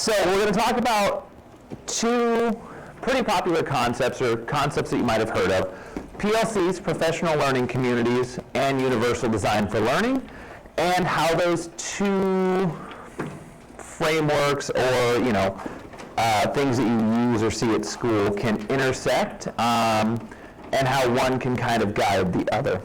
So we're going to talk about two pretty popular concepts, or concepts that you might have heard of. PLCs, professional learning communities, and universal design for learning, and how those two frameworks or things that you use or see at school can intersect, and how one can kind of guide the other.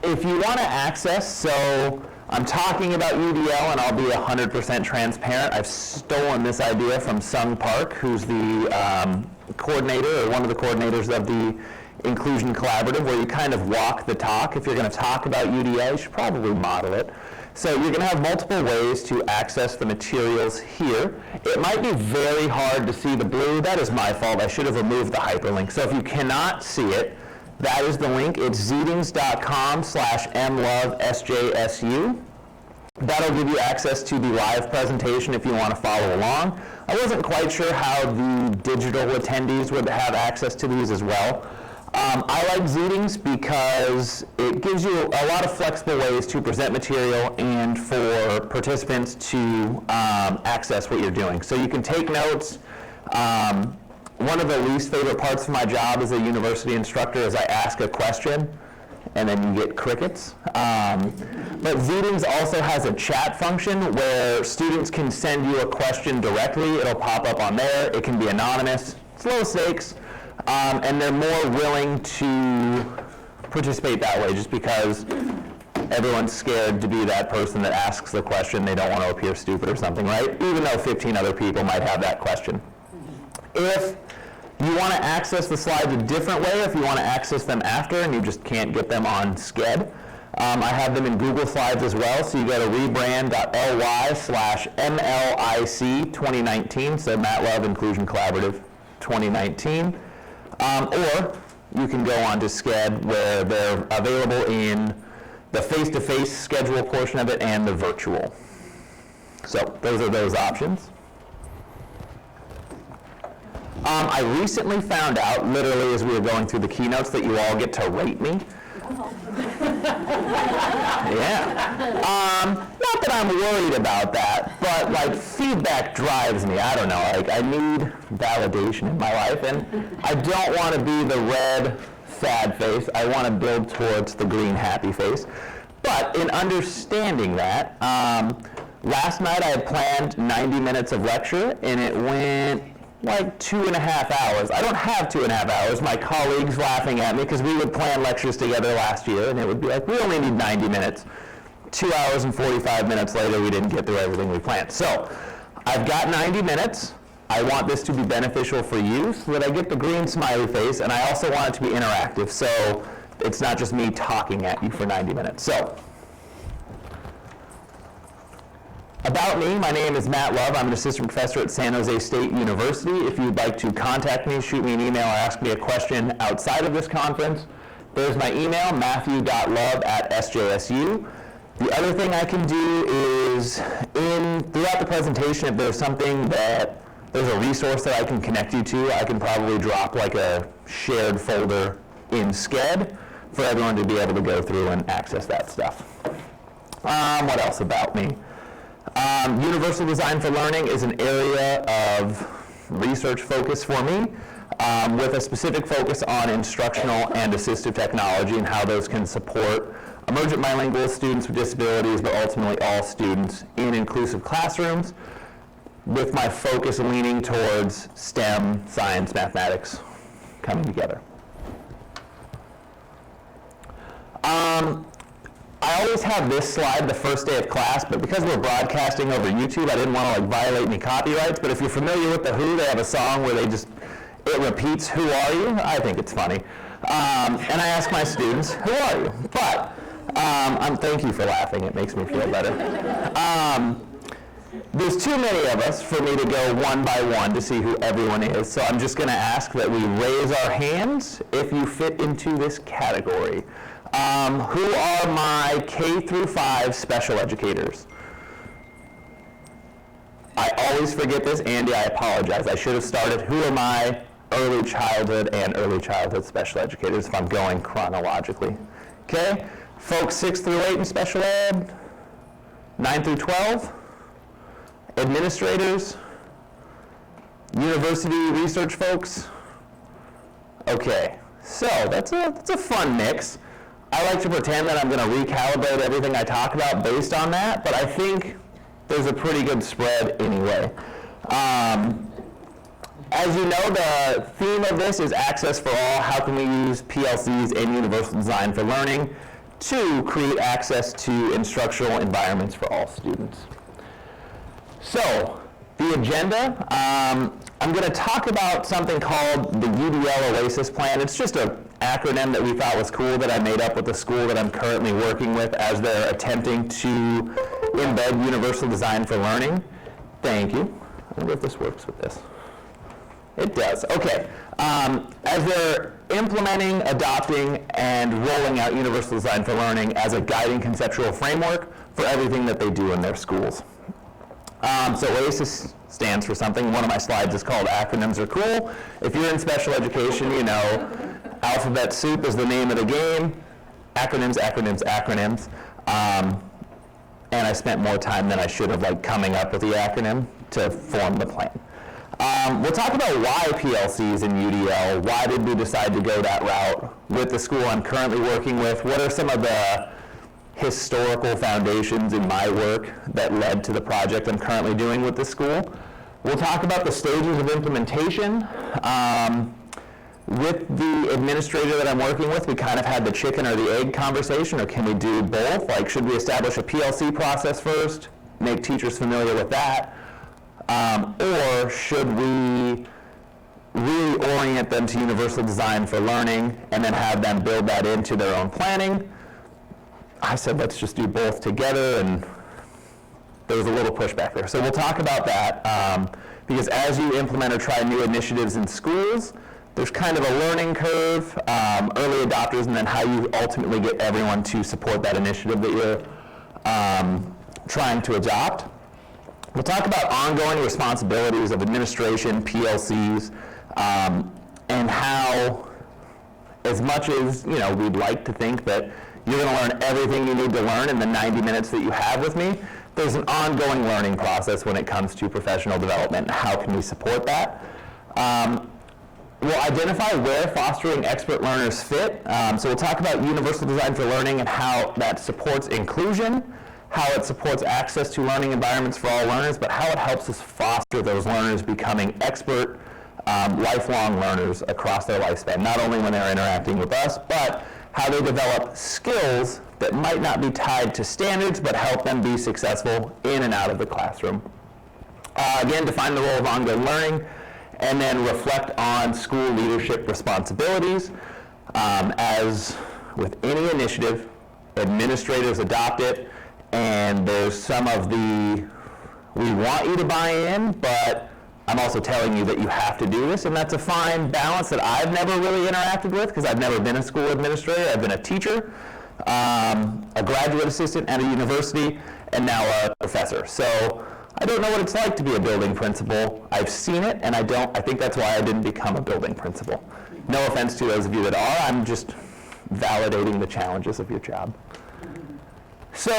If you want to access, so I'm talking about UDL, and I'll be 100% transparent. I've stolen this idea from Sung Park, who's the coordinator, or one of the coordinators of the Inclusion Collaborative, where you kind of walk the talk. If you're going to talk about UDL, you should probably model it. So you're going to have multiple ways to access the materials here. It might be very hard to see the blue. That is my fault. I should have removed the hyperlink. So if you cannot see it, that is the link. It's zeetings.com/mlovesjsu. That'll give you access to the live presentation if you want to follow along. I wasn't quite sure how the digital attendees would have access to these as well. I like Zeetings because it gives you a lot of flexible ways to present material and for participants to access what you're doing. So you can take notes. One of the least favorite parts of my job as a university instructor is I ask a question and then you get crickets. But Zeetings also has a chat function where students can send you a question directly. It'll pop up on there. It can be anonymous. It's low stakes. And they're more willing to participate that way just because everyone's scared to be that person that asks the question. They don't want to appear stupid or something, right? Even though 15 other people might have that question. If you want to access the slides a different way, if you want to access them after and you just can't get them on Sched, I have them in Google Slides as well. So you go to rebrand.ly/MLIC 2019, so Matt Love Inclusion Collaborative 2019. Or you can go on to Sched where they're available in the face-to-face schedule portion of it and the virtual. So those are those options. I recently found out, literally as we were going through the keynotes, that you all get to rate me. Yeah. Not that I'm worried about that, but like feedback drives me. I don't know, like I need validation in my life, and I don't want to be the red sad face. I want to build towards the green happy face. But in understanding that, last night I had planned 90 minutes of lecture, and it went like 2.5 hours. I don't have 2.5 hours. My colleagues laughing at me because we would plan lectures together last year, and it would be like, we only need 90 minutes. 2 hours and 45 minutes later, we didn't get through everything we planned. So I've got 90 minutes. I want this to be beneficial for you so that I get the green smiley face, and I also want it to be interactive. So it's not just me talking at you for 90 minutes. So about me, my name is Matt Love. I'm an assistant professor at San Jose State University. If you'd like to contact me, shoot me an email, or ask me a question outside of this conference, there's my email, matthew.love@sjsu. The other thing I can do is, throughout the presentation, if there's something that, there's a resource that I can connect you to, I can probably drop like a shared folder in Sched for everyone to be able to go through and access that stuff. What else about me? Universal design for learning is an area of research focus for me, with a specific focus on instructional and assistive technology and how those can support emergent bilingual students with disabilities, but ultimately all students in inclusive classrooms, with my focus leaning towards STEM, science, mathematics coming together. I always have this slide the first day of class, but because we're broadcasting over YouTube, I didn't want to violate any copyrights. But if you're familiar with The Who, they have a song where it repeats, "Who are you?" I think it's funny. And I ask my students, "Who are you?" But thank you for laughing. It makes me feel better. There's too many of us for me to go one by one to see who everyone is. So I'm just going to ask that we raise our hands if you fit into this category. Who are my K through 5 special educators? I always forget this. Andy, I apologize. I should have started. Who are my early childhood and early childhood special educators if I'm going chronologically? Okay? Folks 6 through 8 in special ed? 9 through 12? Administrators? University research folks? Okay, so that's a fun mix. I like to pretend that I'm going to recalibrate everything I talk about based on that, but I think there's a pretty good spread anyway. As you know, the theme of this is access for all. How can we use PLCs and universal design for learning to create access to instructional environments for all students? So, the agenda, I'm going to talk about something called the UDL Oasis Plan. It's just an acronym that we thought was cool that I made up with the school that I'm currently working with as they're attempting to embed universal design for learning. Thank you. I wonder if this works with this. It does. Okay. As they're implementing, adopting, and rolling out universal design for learning as a guiding conceptual framework for everything that they do in their schools. So OASIS stands for something. One of my slides is called Acronyms Are Cool. If you're in special education, you know alphabet soup is the name of the game. Acronyms, acronyms, acronyms. And I spent more time than I should have coming up with the acronym to form the plan. We'll talk about why PLCs and UDL. Why did we decide to go that route with the school I'm currently working with? What are some of the historical foundations in my work that led to the project I'm currently doing with the school? We'll talk about the stages of implementation. With the administrator that I'm working with, we kind of had the chicken or the egg conversation, or can we do both? Like, should we establish a PLC process first, make teachers familiar with that? Or should we really orient them to universal design for learning and then have them build that into their own planning? I said, let's just do both together, and there was a little pushback there. So we'll talk about that because as you implement or try new initiatives in schools, there's kind of a learning curve, early adopters, and then how you ultimately get everyone to support that initiative that you're trying to adopt. We'll talk about ongoing responsibilities of administration, PLCs, and how, as much as we'd like to think that you're going to learn everything you need to learn in the 90 minutes that you have with me, there's an ongoing learning process when it comes to professional development. How can we support that? We'll identify where fostering expert learners fit. So we'll talk about universal design for learning and how that supports inclusion, how it supports access to learning environments for all learners, but how it helps us foster those learners becoming expert, lifelong learners across their lifespan, not only when they're interacting with us, but how they develop skills that might not be tied to standards, but help them be successful in and out of the classroom. Again, define the role of ongoing learning, and then reflect on school leadership responsibilities. As with any initiative, administrators adopt it, and there's some of the, we want you to buy in, but I'm also telling you that you have to do this, and that's a fine balance that I've never really interacted with because I've never been a school administrator. I've been a teacher, a graduate assistant at a university, and now a professor. So I don't know what it's like to be a building principal. I've seen it, and I think that's why I didn't become a building principal. No offense to those of you that are, I'm just validating the challenges of your job. So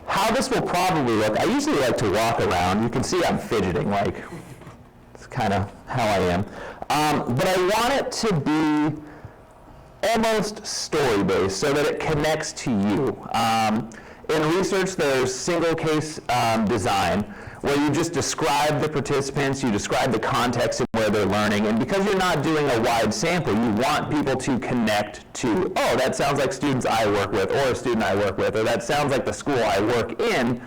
how this will probably look, I usually like to walk around. You can see I'm fidgeting, it's kind of how I am. But I want it to be almost story-based so that it connects to you. In research, there's single case design, where you just describe the participants, you describe the context and where they're learning, and because you're not doing a wide sample, you want people to connect to, oh, that sounds like students I work with, or a student I work with, or that sounds like the school I work in,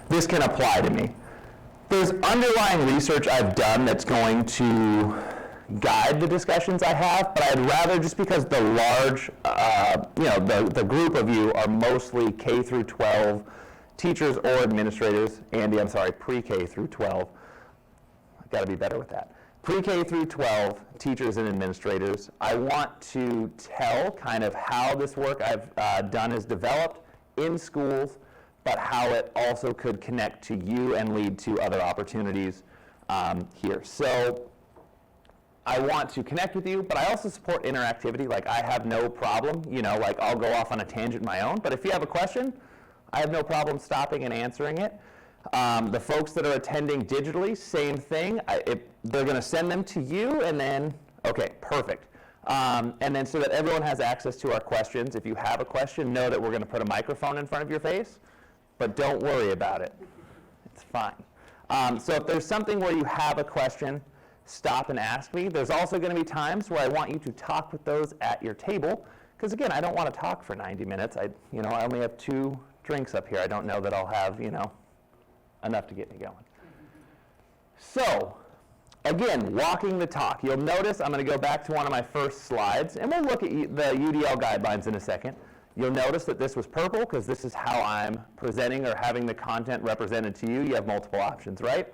this can apply to me. There's underlying research I've done that's going to guide the discussions I have, but I'd rather, just because the large, the group of you are mostly K through 12 teachers or administrators. Andy, I'm sorry, pre-K through 12. I've got to be better with that. Pre-K through 12 teachers and administrators. I want to tell kind of how this work I've done is developed in schools, but how it also could connect to you and lead to other opportunities here. So I want to connect with you, but I also support interactivity. Like, I have no problem, I'll go off on a tangent of my own, but if you have a question, I have no problem stopping and answering it. The folks that are attending digitally, same thing. They're going to send them to you, and then, okay, perfect. And then so that everyone has access to our questions. If you have a question, know that we're going to put a microphone in front of your face, but don't worry about it. It's fine. So if there's something where you have a question, stop and ask me. There's also going to be times where I want you to talk with those at your table, because again, I don't want to talk for 90 minutes. I only have 2 drinks up here. I don't know that I'll have, enough to get me going. So, again, walking the talk. You'll notice I'm going to go back to one of my first slides, and we'll look at the UDL guidelines in a second. You'll notice that this was purple because this is how I'm presenting or having the content represented to you. You have multiple options, right?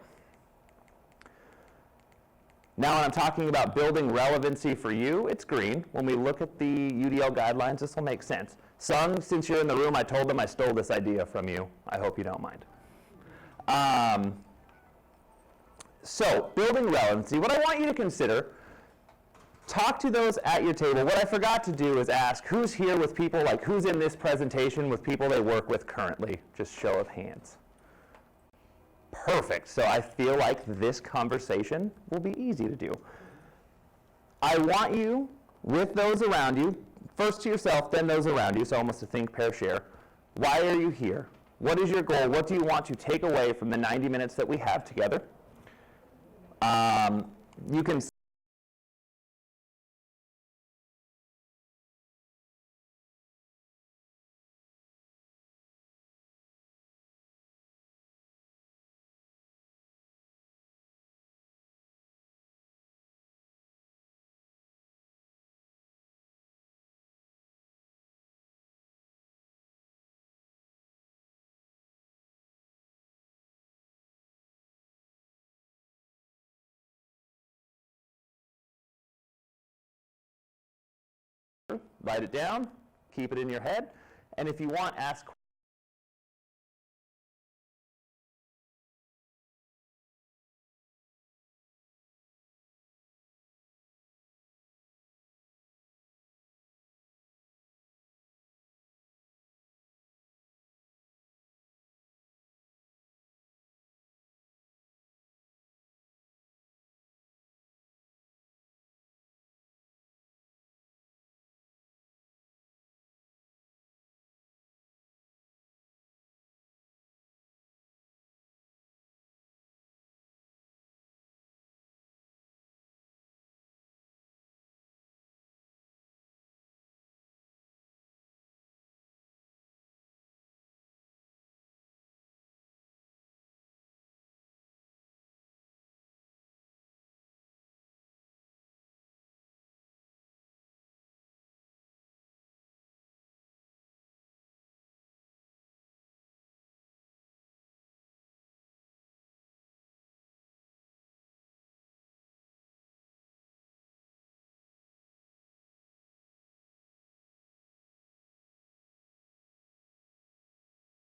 Now when I'm talking about building relevancy for you, it's green. When we look at the UDL guidelines, this will make sense. Sung, since you're in the room, I told them I stole this idea from you. I hope you don't mind. So, building relevancy, what I want you to consider, talk to those at your table. What I forgot to do is ask who's here with people, like who's in this presentation with people they work with currently? Just show of hands. Perfect. So I feel like this conversation will be easy to do. I want you, with those around you, first to yourself, then those around you, so almost a think, pair, share. Why are you here? What is your goal? What do you want to take away from the 90 minutes that we have together? You can write it down, keep it in your head, and if you want, ask.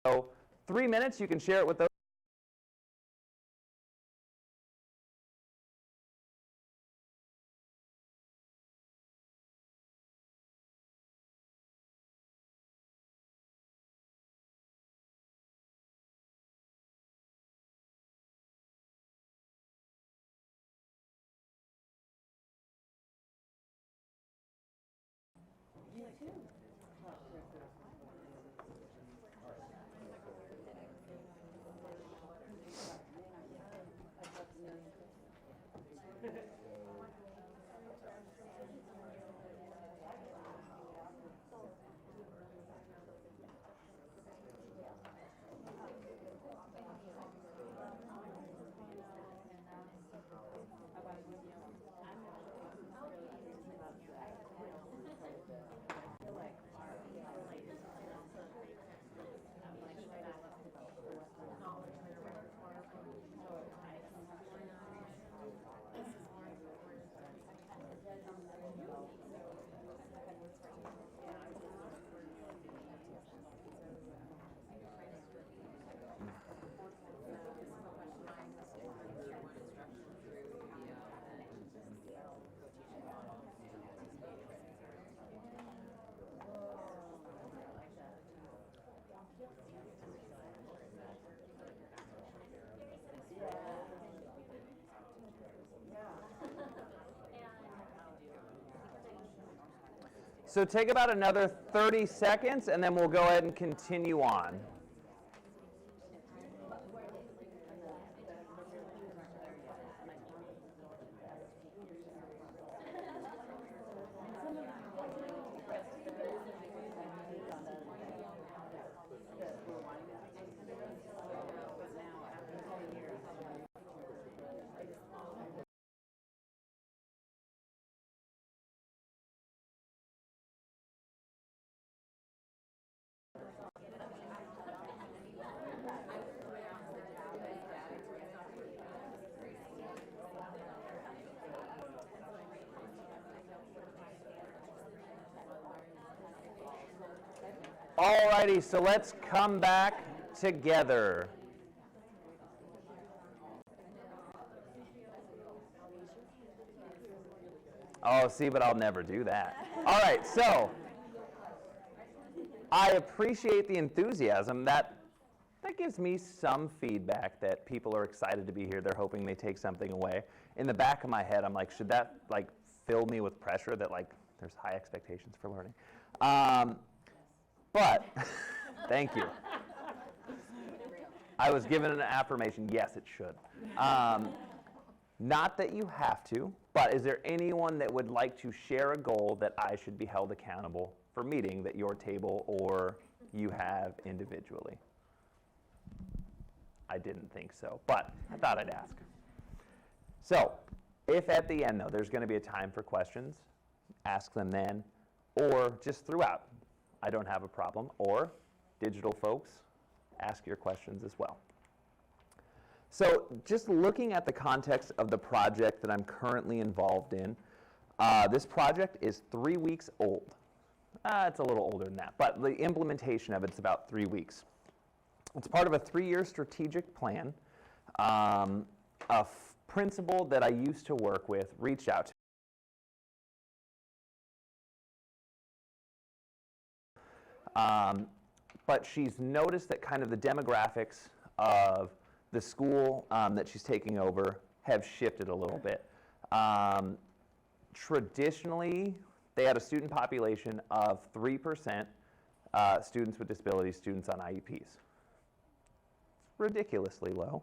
So 3 minutes, you can share it with those. So take about another 30 seconds, and then we'll go ahead and continue on. Alrighty, so let's come back together. Oh, see, but I'll never do that. All right, so I appreciate the enthusiasm. That gives me some feedback that people are excited to be here. They're hoping they take something away. In the back of my head, I'm like, should that fill me with pressure that there's high expectations for learning? But thank you. I was given an affirmation. Yes, it should. Not that you have to, but is there anyone that would like to share a goal that I should be held accountable for meeting that your table or you have individually? I didn't think so, but I thought I'd ask. So if at the end, though, there's going to be a time for questions, ask them then, or just throughout. I don't have a problem. Or digital folks, ask your questions as well. So just looking at the context of the project that I'm currently involved in, this project is 3 weeks old. It's a little older than that, but the implementation of it's about 3 weeks. It's part of a 3-year strategic plan. A principal that I used to work with reached out to but she's noticed that kind of the demographics of the school that she's taking over have shifted a little bit. Traditionally, they had a student population of 3% students with disabilities, students on IEPs. It's ridiculously low.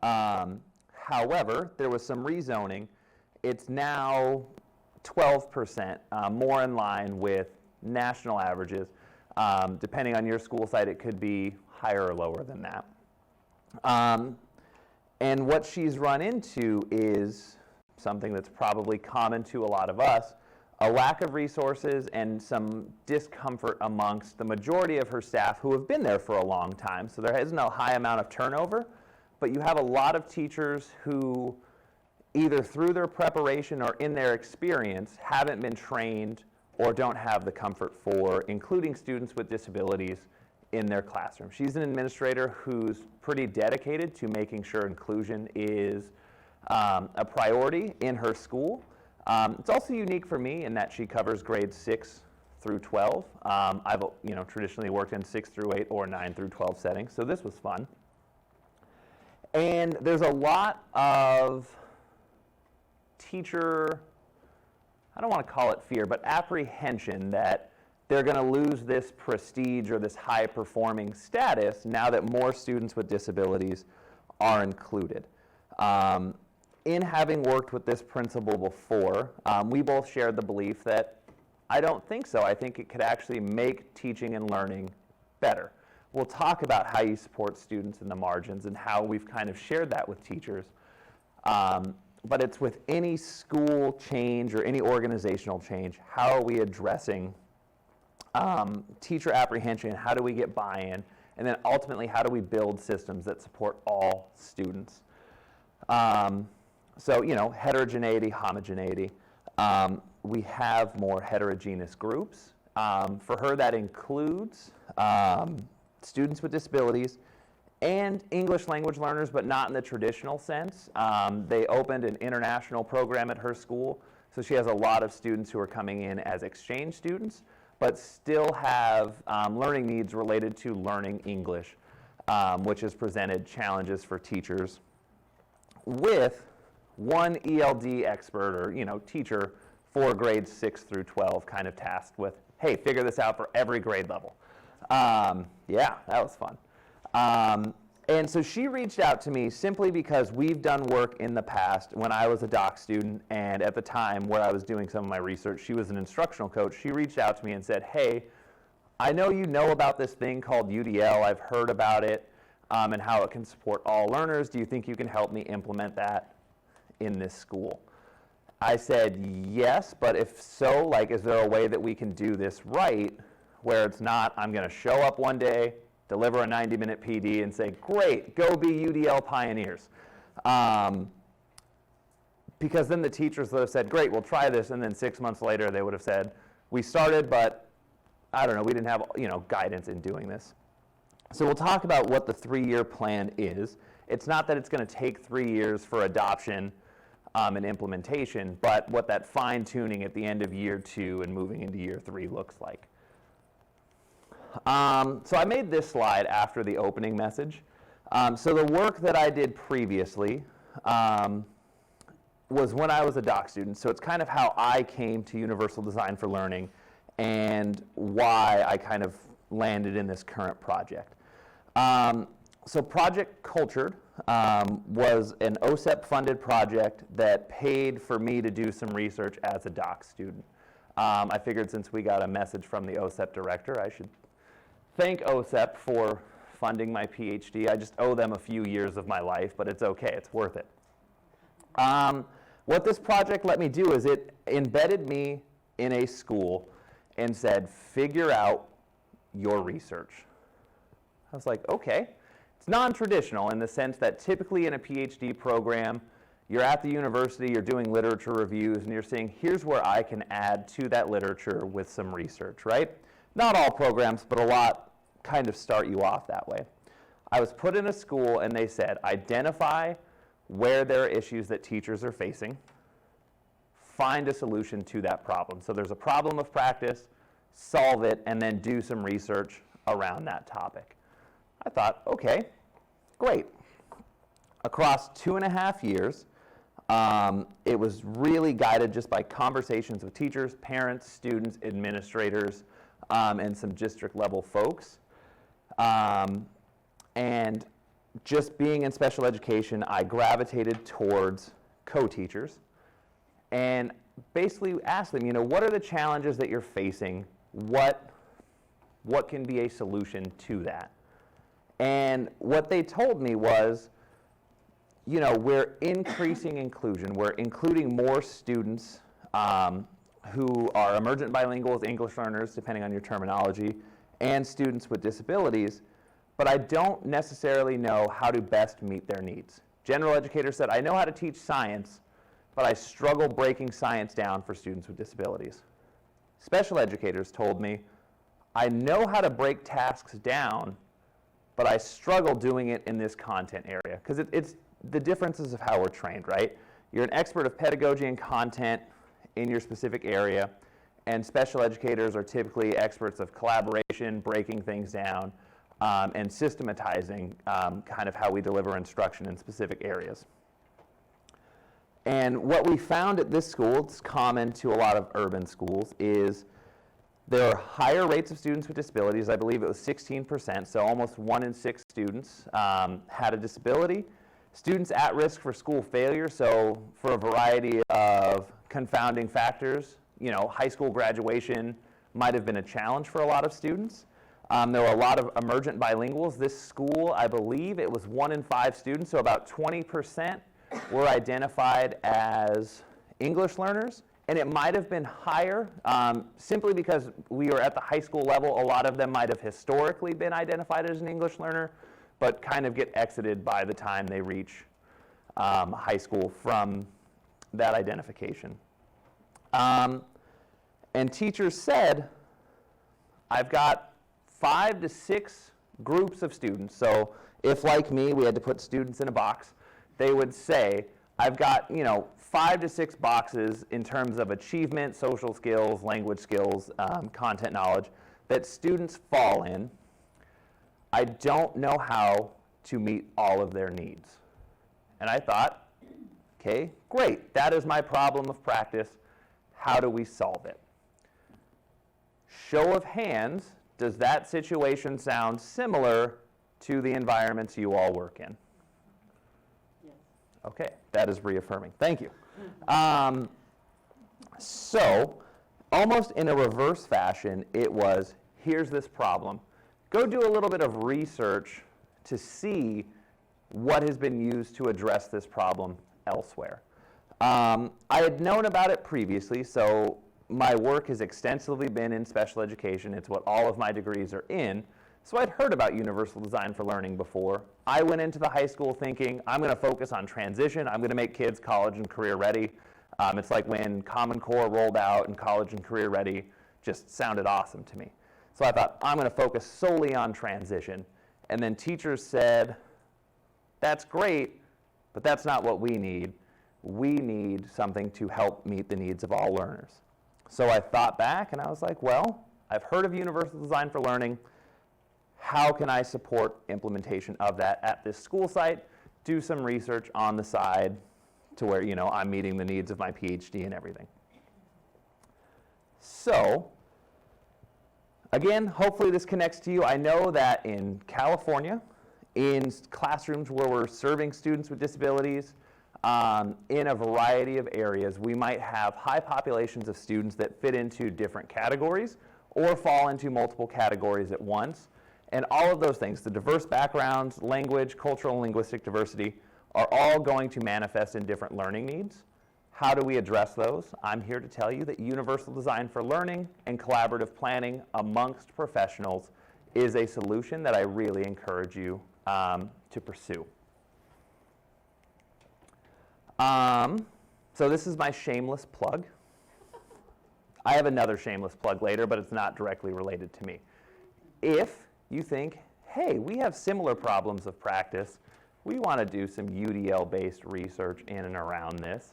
However, there was some rezoning. It's now 12%, more in line with national averages. Depending on your school site, it could be higher or lower than that. And what she's run into is something that's probably common to a lot of us, a lack of resources and some discomfort amongst the majority of her staff who have been there for a long time. So there isn't a high amount of turnover, but you have a lot of teachers who either through their preparation or in their experience haven't been trained or don't have the comfort for including students with disabilities in their classroom. She's an administrator who's pretty dedicated to making sure inclusion is a priority in her school. It's also unique for me in that she covers grades 6 through 12. I've traditionally worked in 6 through 8 or 9 through 12 settings, so this was fun. And there's a lot of teacher, I don't want to call it fear, but apprehension that they're going to lose this prestige or this high-performing status now that more students with disabilities are included. In having worked with this principal before, we both shared the belief that I don't think so. I think it could actually make teaching and learning better. We'll talk about how you support students in the margins and how we've kind of shared that with teachers. But it's with any school change or any organizational change, how are we addressing teacher apprehension? How do we get buy-in? And then ultimately, how do we build systems that support all students? So, heterogeneity, homogeneity. We have more heterogeneous groups. For her, that includes students with disabilities and English language learners, but not in the traditional sense. They opened an international program at her school, so she has a lot of students who are coming in as exchange students, but still have learning needs related to learning English, which has presented challenges for teachers with one ELD expert or teacher for grades 6 through 12 kind of tasked with hey, figure this out for every grade level. Yeah, that was fun. And so she reached out to me simply because we've done work in the past when I was a doc student, and at the time where I was doing some of my research, she was an instructional coach. She reached out to me and said, hey, I know you know about this thing called UDL. I've heard about it and how it can support all learners. Do you think you can help me implement that in this school? I said, yes, but if so, like, is there a way that we can do this right where it's not, I'm going to show up one day, deliver a 90-minute PD, and say, great, go be UDL pioneers. Because then the teachers would have said, great, we'll try this, and then 6 months later they would have said, we started, but I don't know, we didn't have guidance in doing this. So we'll talk about what the 3-year plan is. It's not that it's going to take 3 years for adoption and implementation, but what that fine-tuning at the end of year 2 and moving into year 3 looks like. So I made this slide after the opening message. So the work that I did previously was when I was a doc student. So it's kind of how I came to Universal Design for Learning and why I kind of landed in this current project. So Project Cultured was an OSEP-funded project that paid for me to do some research as a doc student. I figured since we got a message from the OSEP director, I should thank OSEP for funding my PhD. I just owe them a few years of my life, but it's okay, it's worth it. What this project let me do is it embedded me in a school and said, figure out your research. I was like, okay. It's non-traditional in the sense that typically in a PhD program, you're at the university, you're doing literature reviews, and you're saying, here's where I can add to that literature with some research, right? Not all programs, but a lot kind of start you off that way. I was put in a school and they said, identify where there are issues that teachers are facing, find a solution to that problem. So there's a problem of practice, solve it, and then do some research around that topic. I thought, okay, great. Across 2.5 years, it was really guided just by conversations with teachers, parents, students, administrators, and some district level folks. And just being in special education, I gravitated towards co-teachers and basically asked them, what are the challenges that you're facing? What can be a solution to that? And what they told me was, we're increasing inclusion. We're including more students who are emergent bilinguals, English learners, depending on your terminology, and students with disabilities, but I don't necessarily know how to best meet their needs. General educators said, I know how to teach science, but I struggle breaking science down for students with disabilities. Special educators told me, I know how to break tasks down, but I struggle doing it in this content area, because it's the differences of how we're trained, right? You're an expert of pedagogy and content in your specific area, and special educators are typically experts of collaboration, breaking things down, and systematizing kind of how we deliver instruction in specific areas. And what we found at this school, it's common to a lot of urban schools, is there are higher rates of students with disabilities. I believe it was 16%, so almost 1 in 6 students had a disability. Students at risk for school failure, so for a variety of confounding factors, high school graduation might have been a challenge for a lot of students. There were a lot of emergent bilinguals. This school, I believe it was 1 in 5 students, so about 20% were identified as English learners. And it might have been higher simply because we were at the high school level. A lot of them might have historically been identified as an English learner, but kind of get exited by the time they reach high school from that identification. And teachers said, I've got 5 to 6 groups of students. So if, like me, we had to put students in a box, they would say, I've got 5 to 6 boxes in terms of achievement, social skills, language skills, content knowledge that students fall in. I don't know how to meet all of their needs. And I thought, okay, great. That is my problem of practice. How do we solve it? Show of hands, does that situation sound similar to the environments you all work in? Yes. Okay, that is reaffirming. Thank you. So, almost in a reverse fashion, it was, here's this problem. Go do a little bit of research to see what has been used to address this problem elsewhere. I had known about it previously, so my work has extensively been in special education. It's what all of my degrees are in. So I'd heard about universal design for learning before. I went into the high school thinking, I'm going to focus on transition. I'm going to make kids college and career ready. It's like when Common Core rolled out and college and career ready just sounded awesome to me. So I thought, I'm going to focus solely on transition. And then teachers said, that's great, but that's not what we need. We need something to help meet the needs of all learners. So I thought back and I was like, well, I've heard of universal design for learning. How can I support implementation of that at this school site? Do some research on the side to where, I'm meeting the needs of my PhD and everything. So, again, hopefully this connects to you. I know that in California, in classrooms where we're serving students with disabilities, in a variety of areas, we might have high populations of students that fit into different categories or fall into multiple categories at once. And all of those things, the diverse backgrounds, language, cultural and linguistic diversity, are all going to manifest in different learning needs. How do we address those? I'm here to tell you that universal design for learning and collaborative planning amongst professionals is a solution that I really encourage you to pursue. So this is my shameless plug. I have another shameless plug later, but it's not directly related to me. If you think, hey, we have similar problems of practice, we want to do some UDL-based research in and around this,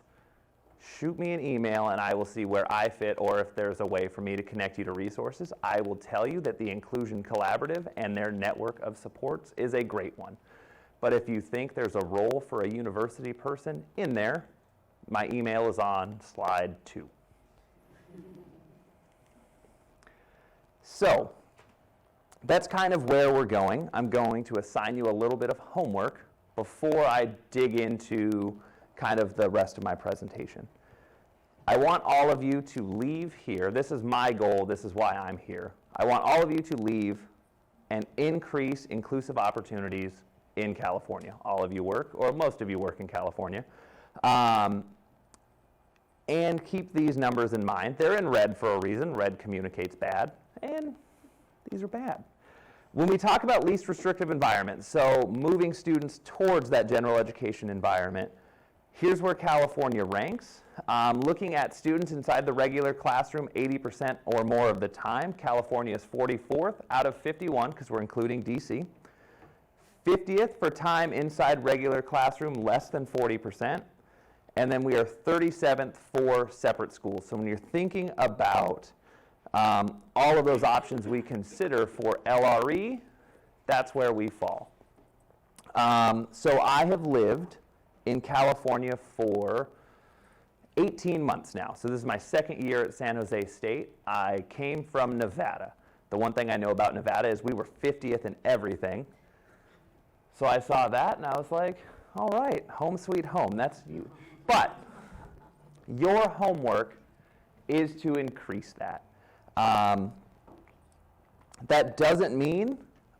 shoot me an email and I will see where I fit, or if there's a way for me to connect you to resources. I will tell you that the Inclusion Collaborative and their network of supports is a great one. But if you think there's a role for a university person in there, my email is on slide 2. So that's kind of where we're going. I'm going to assign you a little bit of homework before I dig into kind of the rest of my presentation. I want all of you to leave here. This is my goal. This is why I'm here. I want all of you to leave and increase inclusive opportunities in California. All of you work, or most of you work in California. And keep these numbers in mind. They're in red for a reason. Red communicates bad, and these are bad. When we talk about least restrictive environments, so moving students towards that general education environment, here's where California ranks. Looking at students inside the regular classroom 80% or more of the time, California is 44th out of 51, because we're including DC. 50th for time inside regular classroom, less than 40%. And then we are 37th for separate schools. So when you're thinking about all of those options we consider for LRE, that's where we fall. So I have lived in California for 18 months now. So this is my second year at San Jose State. I came from Nevada. The one thing I know about Nevada is we were 50th in everything. So I saw that and I was like, all right, home sweet home, that's you. But your homework is to increase that. That doesn't mean,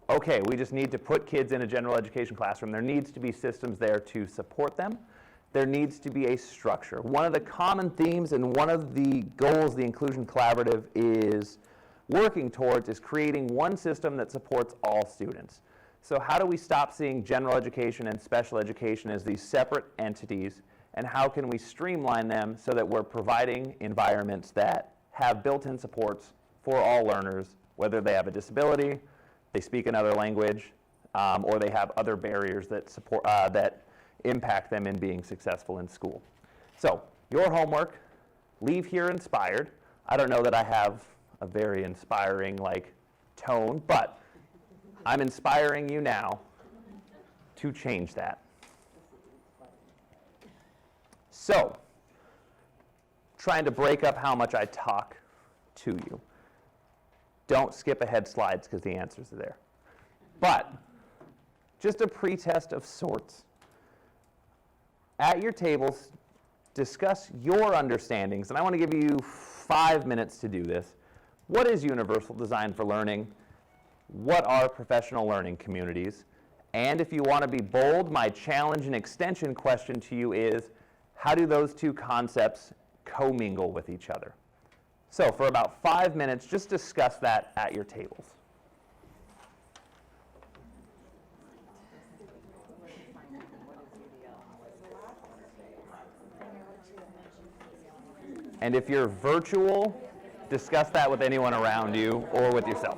okay, we just need to put kids in a general education classroom. There needs to be systems there to support them. There needs to be a structure. One of the common themes and one of the goals the Inclusion Collaborative is working towards is creating one system that supports all students. So how do we stop seeing general education and special education as these separate entities, and how can we streamline them so that we're providing environments that have built-in supports for all learners, whether they have a disability, they speak another language, or they have other barriers that support that impact them in being successful in school. So your homework, leave here inspired. I don't know that I have a very inspiring tone, but I'm inspiring you now to change that. So, trying to break up how much I talk to you. Don't skip ahead slides because the answers are there. But just a pretest of sorts. At your tables, discuss your understandings, and I want to give you 5 minutes to do this. What is universal design for learning? What are professional learning communities? And if you want to be bold, my challenge and extension question to you is, how do those two concepts commingle with each other? So for about 5 minutes, just discuss that at your tables. And if you're virtual, discuss that with anyone around you or with yourself.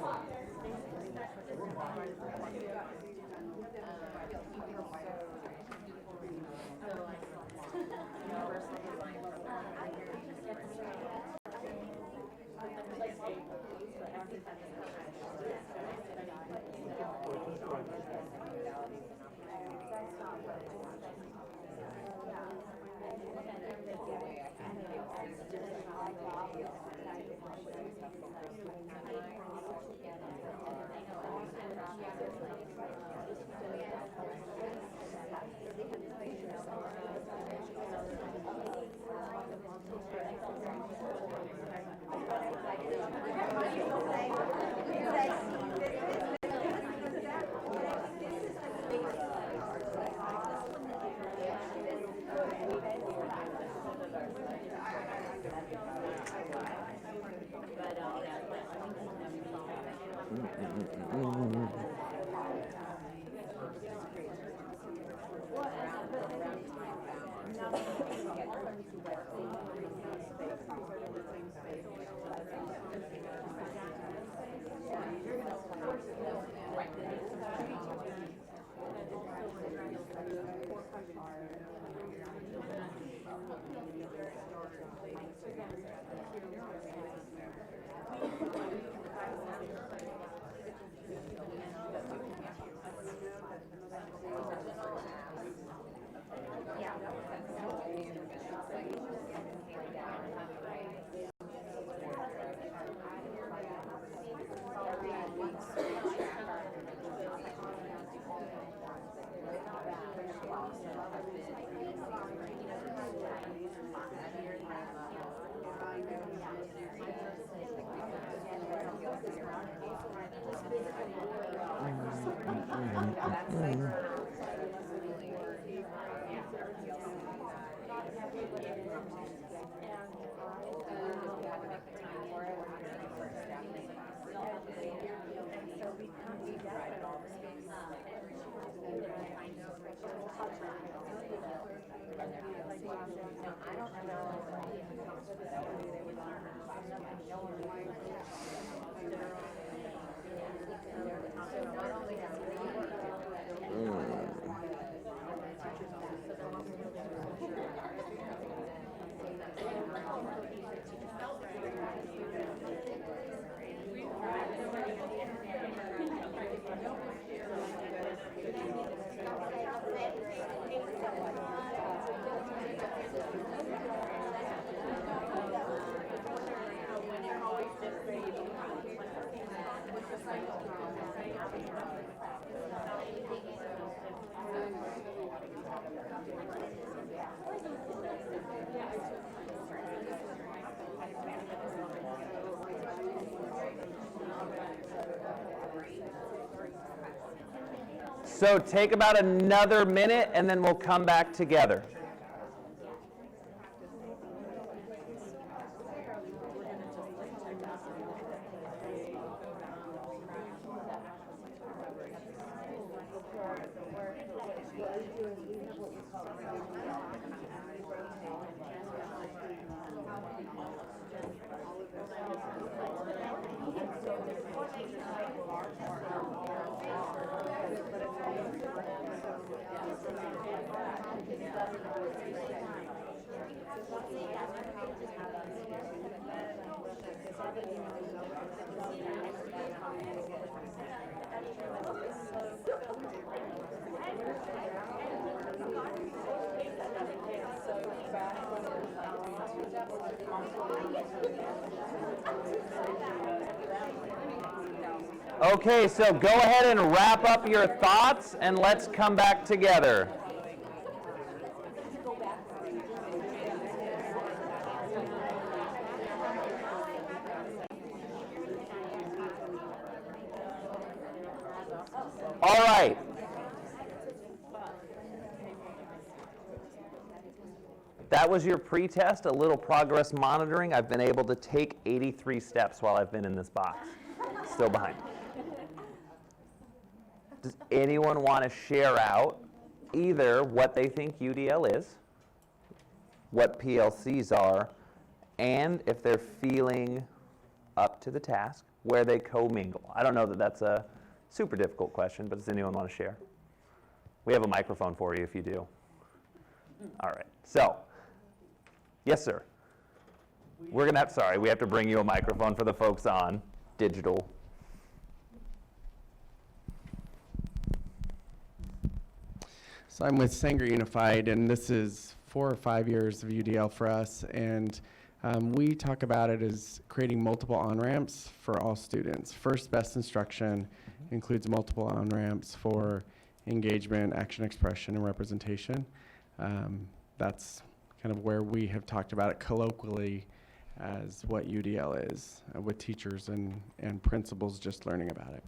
So take about another minute and then we'll come back together. Okay, so go ahead and wrap up your thoughts and let's come back together. All right. That was your pre-test, a little progress monitoring. I've been able to take 83 steps while I've been in this box. Still behind. Does anyone want to share out either what they think UDL is, what PLCs are, and if they're feeling up to the task, where they commingle? I don't know that that's a super difficult question, but does anyone want to share? We have a microphone for you if you do. All right. So, yes, sir. We're going to have, sorry, we have to bring you a microphone for the folks on digital. So I'm with Sanger Unified, and this is 4 or 5 years of UDL for us, and we talk about it as creating multiple on-ramps for all students. First best instruction includes multiple on-ramps for engagement, action expression, and representation. That's kind of where we have talked about it colloquially as what UDL is, with teachers and principals just learning about it.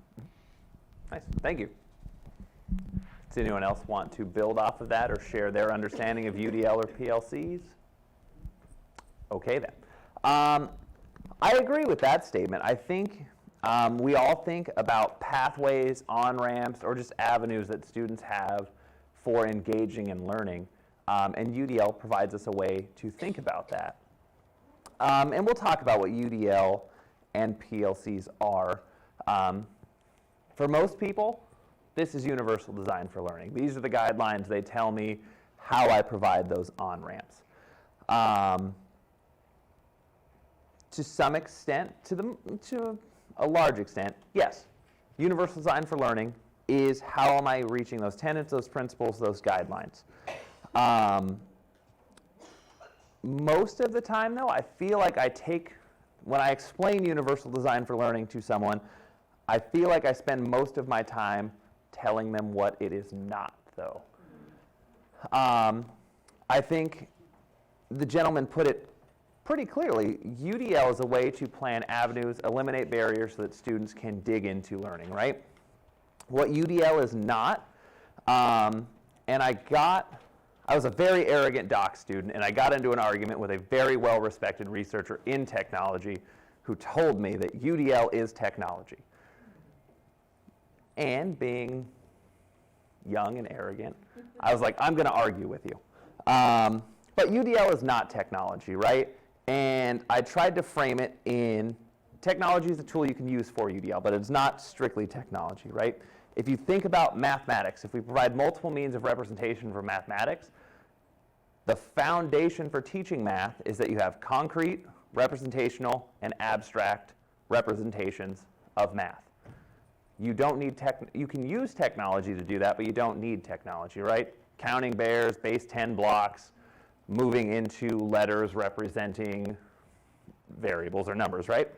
Nice, thank you. Does anyone else want to build off of that or share their understanding of UDL or PLCs? Okay then. I agree with that statement. I think we all think about pathways, on-ramps, or just avenues that students have for engaging and learning. And UDL provides us a way to think about that. And we'll talk about what UDL and PLCs are. For most people, this is universal design for learning. These are the guidelines. They tell me how I provide those on-ramps. To some extent, to a large extent, yes, universal design for learning is how am I reaching those tenets, those principles, those guidelines. Most of the time, though, I feel like when I explain universal design for learning to someone, I feel like I spend most of my time telling them what it is not, though. I think the gentleman put it pretty clearly. UDL is a way to plan avenues, eliminate barriers so that students can dig into learning, right? What UDL is not, and I was a very arrogant doc student, and I got into an argument with a very well-respected researcher in technology who told me that UDL is technology. And being young and arrogant, I was like, I'm going to argue with you. But UDL is not technology, right? And I tried to frame it in technology is a tool you can use for UDL, but it's not strictly technology, right? If you think about mathematics, if we provide multiple means of representation for mathematics, the foundation for teaching math is that you have concrete, representational, and abstract representations of math. You don't need you can use technology to do that, but you don't need technology, right? Counting bears, base 10 blocks, moving into letters representing variables or numbers, right?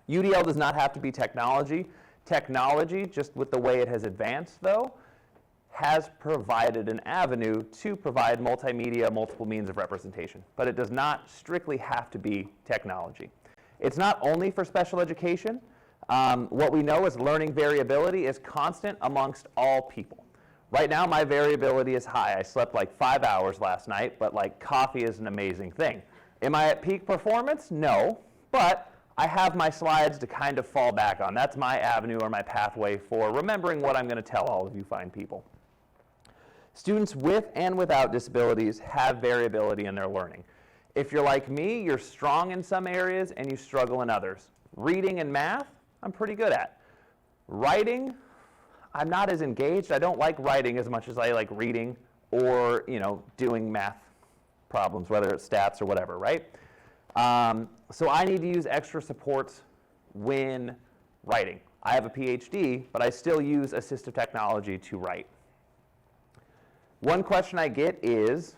UDL does not have to be technology. Technology, just with the way it has advanced, though, has provided an avenue to provide multimedia, multiple means of representation. But it does not strictly have to be technology. It's not only for special education. What we know is learning variability is constant amongst all people. Right now, my variability is high. I slept like 5 hours last night, but like coffee is an amazing thing. Am I at peak performance? No, but I have my slides to kind of fall back on. That's my avenue or my pathway for remembering what I'm going to tell all of you fine people. Students with and without disabilities have variability in their learning. If you're like me, you're strong in some areas and you struggle in others. Reading and math, I'm pretty good at. Writing, I'm not as engaged. I don't like writing as much as I like reading or, doing math problems, whether it's stats or whatever, right? So I need to use extra supports when writing. I have a PhD, but I still use assistive technology to write. One question I get is,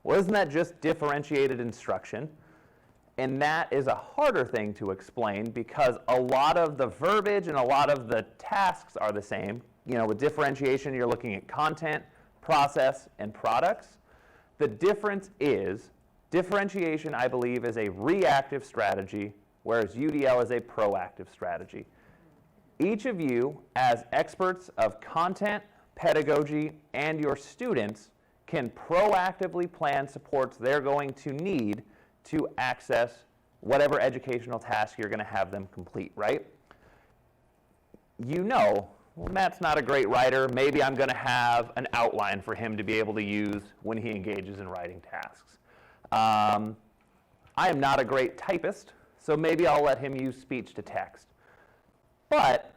well, isn't that just differentiated instruction? And that is a harder thing to explain because a lot of the verbiage and a lot of the tasks are the same. You know, with differentiation, you're looking at content, process, and products. The difference is differentiation, I believe, is a reactive strategy, whereas UDL is a proactive strategy. Each of you, as experts of content, pedagogy, and your students, can proactively plan supports they're going to need to access whatever educational task you're going to have them complete, right? You know, well, Matt's not a great writer. Maybe I'm going to have an outline for him to be able to use when he engages in writing tasks. I am not a great typist, so maybe I'll let him use speech to text. But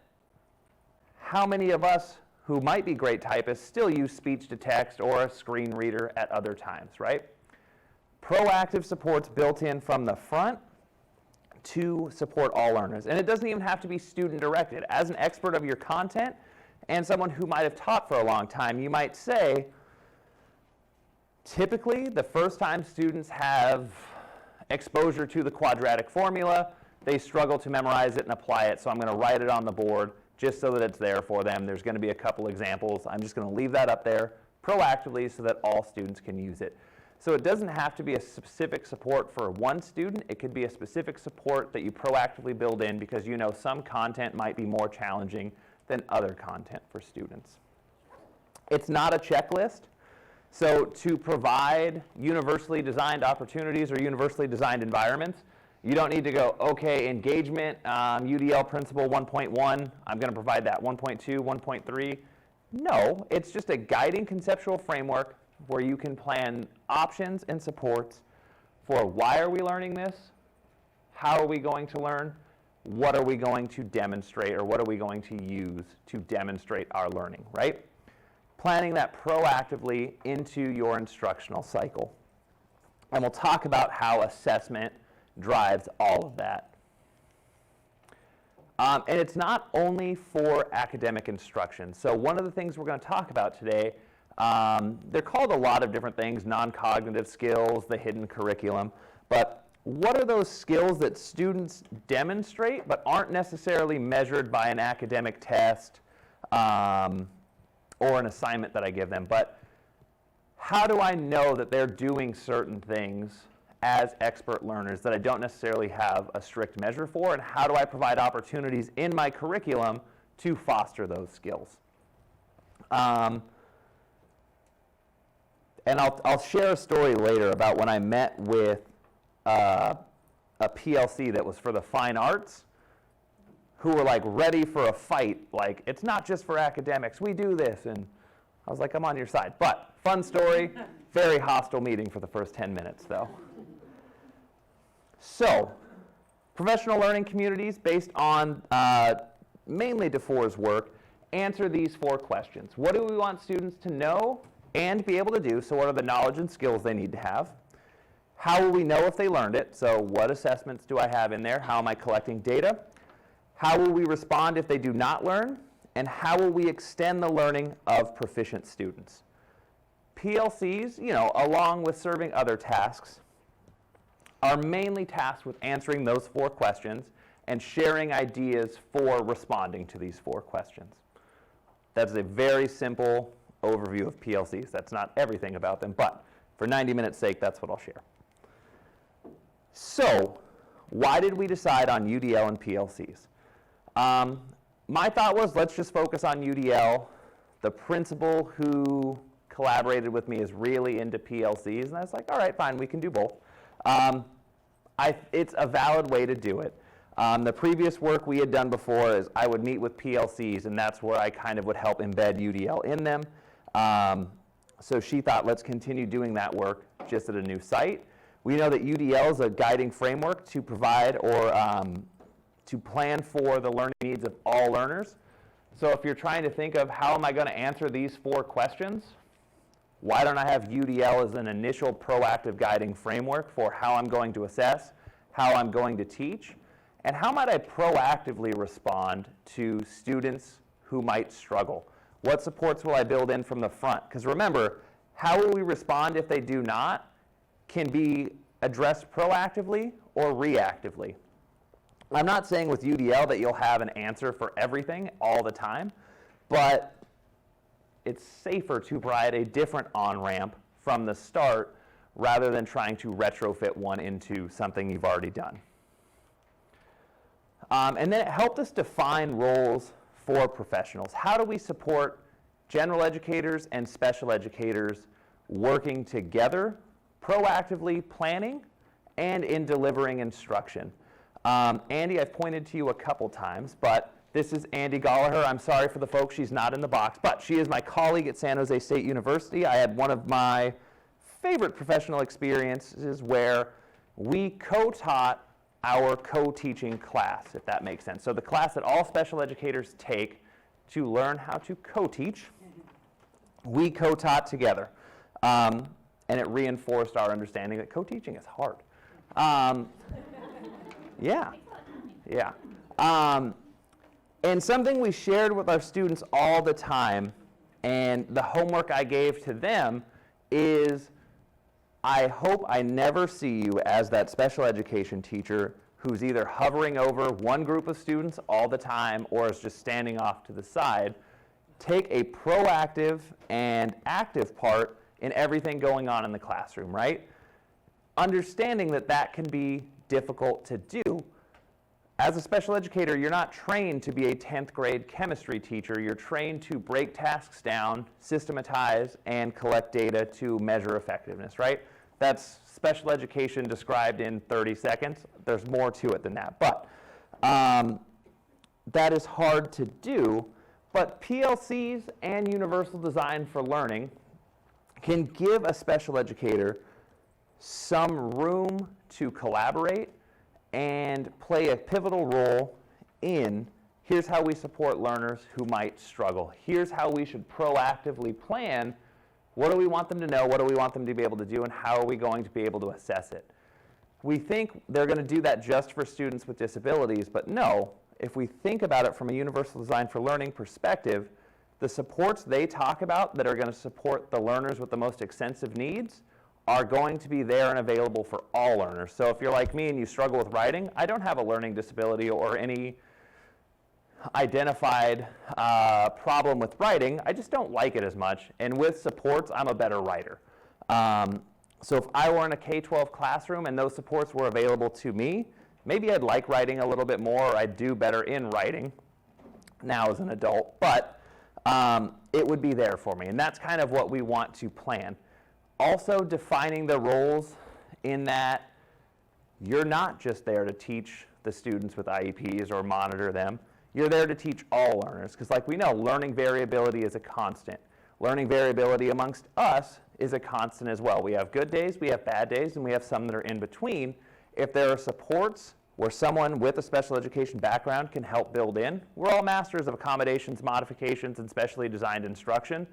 how many of us who might be great typists still use speech to text or a screen reader at other times, right? Proactive support's built in from the front to support all learners. And it doesn't even have to be student directed. As an expert of your content and someone who might have taught for a long time, you might say, typically the first time students have exposure to the quadratic formula, they struggle to memorize it and apply it, so I'm going to write it on the board just so that it's there for them. There's going to be a couple examples. I'm just going to leave that up there proactively so that all students can use it. So it doesn't have to be a specific support for one student. It could be a specific support that you proactively build in because you know some content might be more challenging than other content for students. It's not a checklist. So to provide universally designed opportunities or universally designed environments, you don't need to go, okay, engagement, UDL principle 1.1, I'm going to provide that, 1.2, 1.3. No, it's just a guiding conceptual framework where you can plan options and supports for why are we learning this, how are we going to learn, what are we going to demonstrate, or what are we going to use to demonstrate our learning, right? Planning that proactively into your instructional cycle. And we'll talk about how assessment drives all of that. And it's not only for academic instruction. So one of the things we're going to talk about today, they're called a lot of different things, non-cognitive skills, the hidden curriculum. But what are those skills that students demonstrate but aren't necessarily measured by an academic test or an assignment that I give them? But how do I know that they're doing certain things as expert learners that I don't necessarily have a strict measure for, and how do I provide opportunities in my curriculum to foster those skills? And I'll share a story later about when I met with a PLC that was for the fine arts, who were like ready for a fight, like, it's not just for academics, we do this, and I was like, I'm on your side. But fun story, very hostile meeting for the first 10 minutes though. So, professional learning communities, based on mainly DeFore's work, answer these 4 questions. What do we want students to know and be able to do? So what are the knowledge and skills they need to have? How will we know if they learned it? So what assessments do I have in there? How am I collecting data? How will we respond if they do not learn? And how will we extend the learning of proficient students? PLCs, you know, along with serving other tasks, are mainly tasked with answering those 4 questions and sharing ideas for responding to these 4 questions. That's a very simple overview of PLCs. That's not everything about them, but for 90 minutes sake, that's what I'll share. So, why did we decide on UDL and PLCs? My thought was, let's just focus on UDL. The principal who collaborated with me is really into PLCs, and I was like, all right, fine, we can do both. It's a valid way to do it. The previous work we had done before is I would meet with PLCs, and that's where I kind of would help embed UDL in them. So she thought, let's continue doing that work just at a new site. We know that UDL is a guiding framework to provide or to plan for the learning needs of all learners. So if you're trying to think of how am I going to answer these 4 questions, why don't I have UDL as an initial proactive guiding framework for how I'm going to assess, how I'm going to teach, and how might I proactively respond to students who might struggle? What supports will I build in from the front? Because remember, how will we respond if they do not can be addressed proactively, or reactively. I'm not saying with UDL that you'll have an answer for everything all the time, but it's safer to provide a different on-ramp from the start rather than trying to retrofit one into something you've already done. And then it helped us define roles for professionals. How do we support general educators and special educators working together, proactively planning, and in delivering instruction? Andy, I've pointed to you a couple times, but this is Andy Gallagher. I'm sorry for the folks, she's not in the box, but she is my colleague at San Jose State University. I had one of my favorite professional experiences where we co-taught our co-teaching class, if that makes sense. So the class that all special educators take to learn how to co-teach, we co-taught together. And it reinforced our understanding that co-teaching is hard. Yeah. And something we shared with our students all the time, and the homework I gave to them is, I hope I never see you as that special education teacher who's either hovering over one group of students all the time or is just standing off to the side. Take a proactive and active part in everything going on in the classroom, right? Understanding that that can be difficult to do. As a special educator, you're not trained to be a 10th grade chemistry teacher. You're trained to break tasks down, systematize, and collect data to measure effectiveness, right? That's special education described in 30 seconds. There's more to it than that. But that is hard to do. But PLCs and universal design for learning can give a special educator some room to collaborate and play a pivotal role in, here's how we support learners who might struggle. Here's how we should proactively plan. What do we want them to know? What do we want them to be able to do? And how are we going to be able to assess it? We think they're going to do that just for students with disabilities, but no. If we think about it from a universal design for learning perspective, the supports they talk about that are going to support the learners with the most extensive needs are going to be there and available for all learners. So if you're like me and you struggle with writing, I don't have a learning disability or any identified problem with writing. I just don't like it as much. And with supports, I'm a better writer. So if I were in a K-12 classroom and those supports were available to me, maybe I'd like writing a little bit more, or I'd do better in writing now as an adult, but it would be there for me. And that's kind of what we want to plan. Also defining the roles in that you're not just there to teach the students with IEPs or monitor them. You're there to teach all learners, because like we know, learning variability is a constant. Learning variability amongst us is a constant as well. We have good days, we have bad days, and we have some that are in between. If there are supports where someone with a special education background can help build in, we're all masters of accommodations, modifications, and specially designed instruction.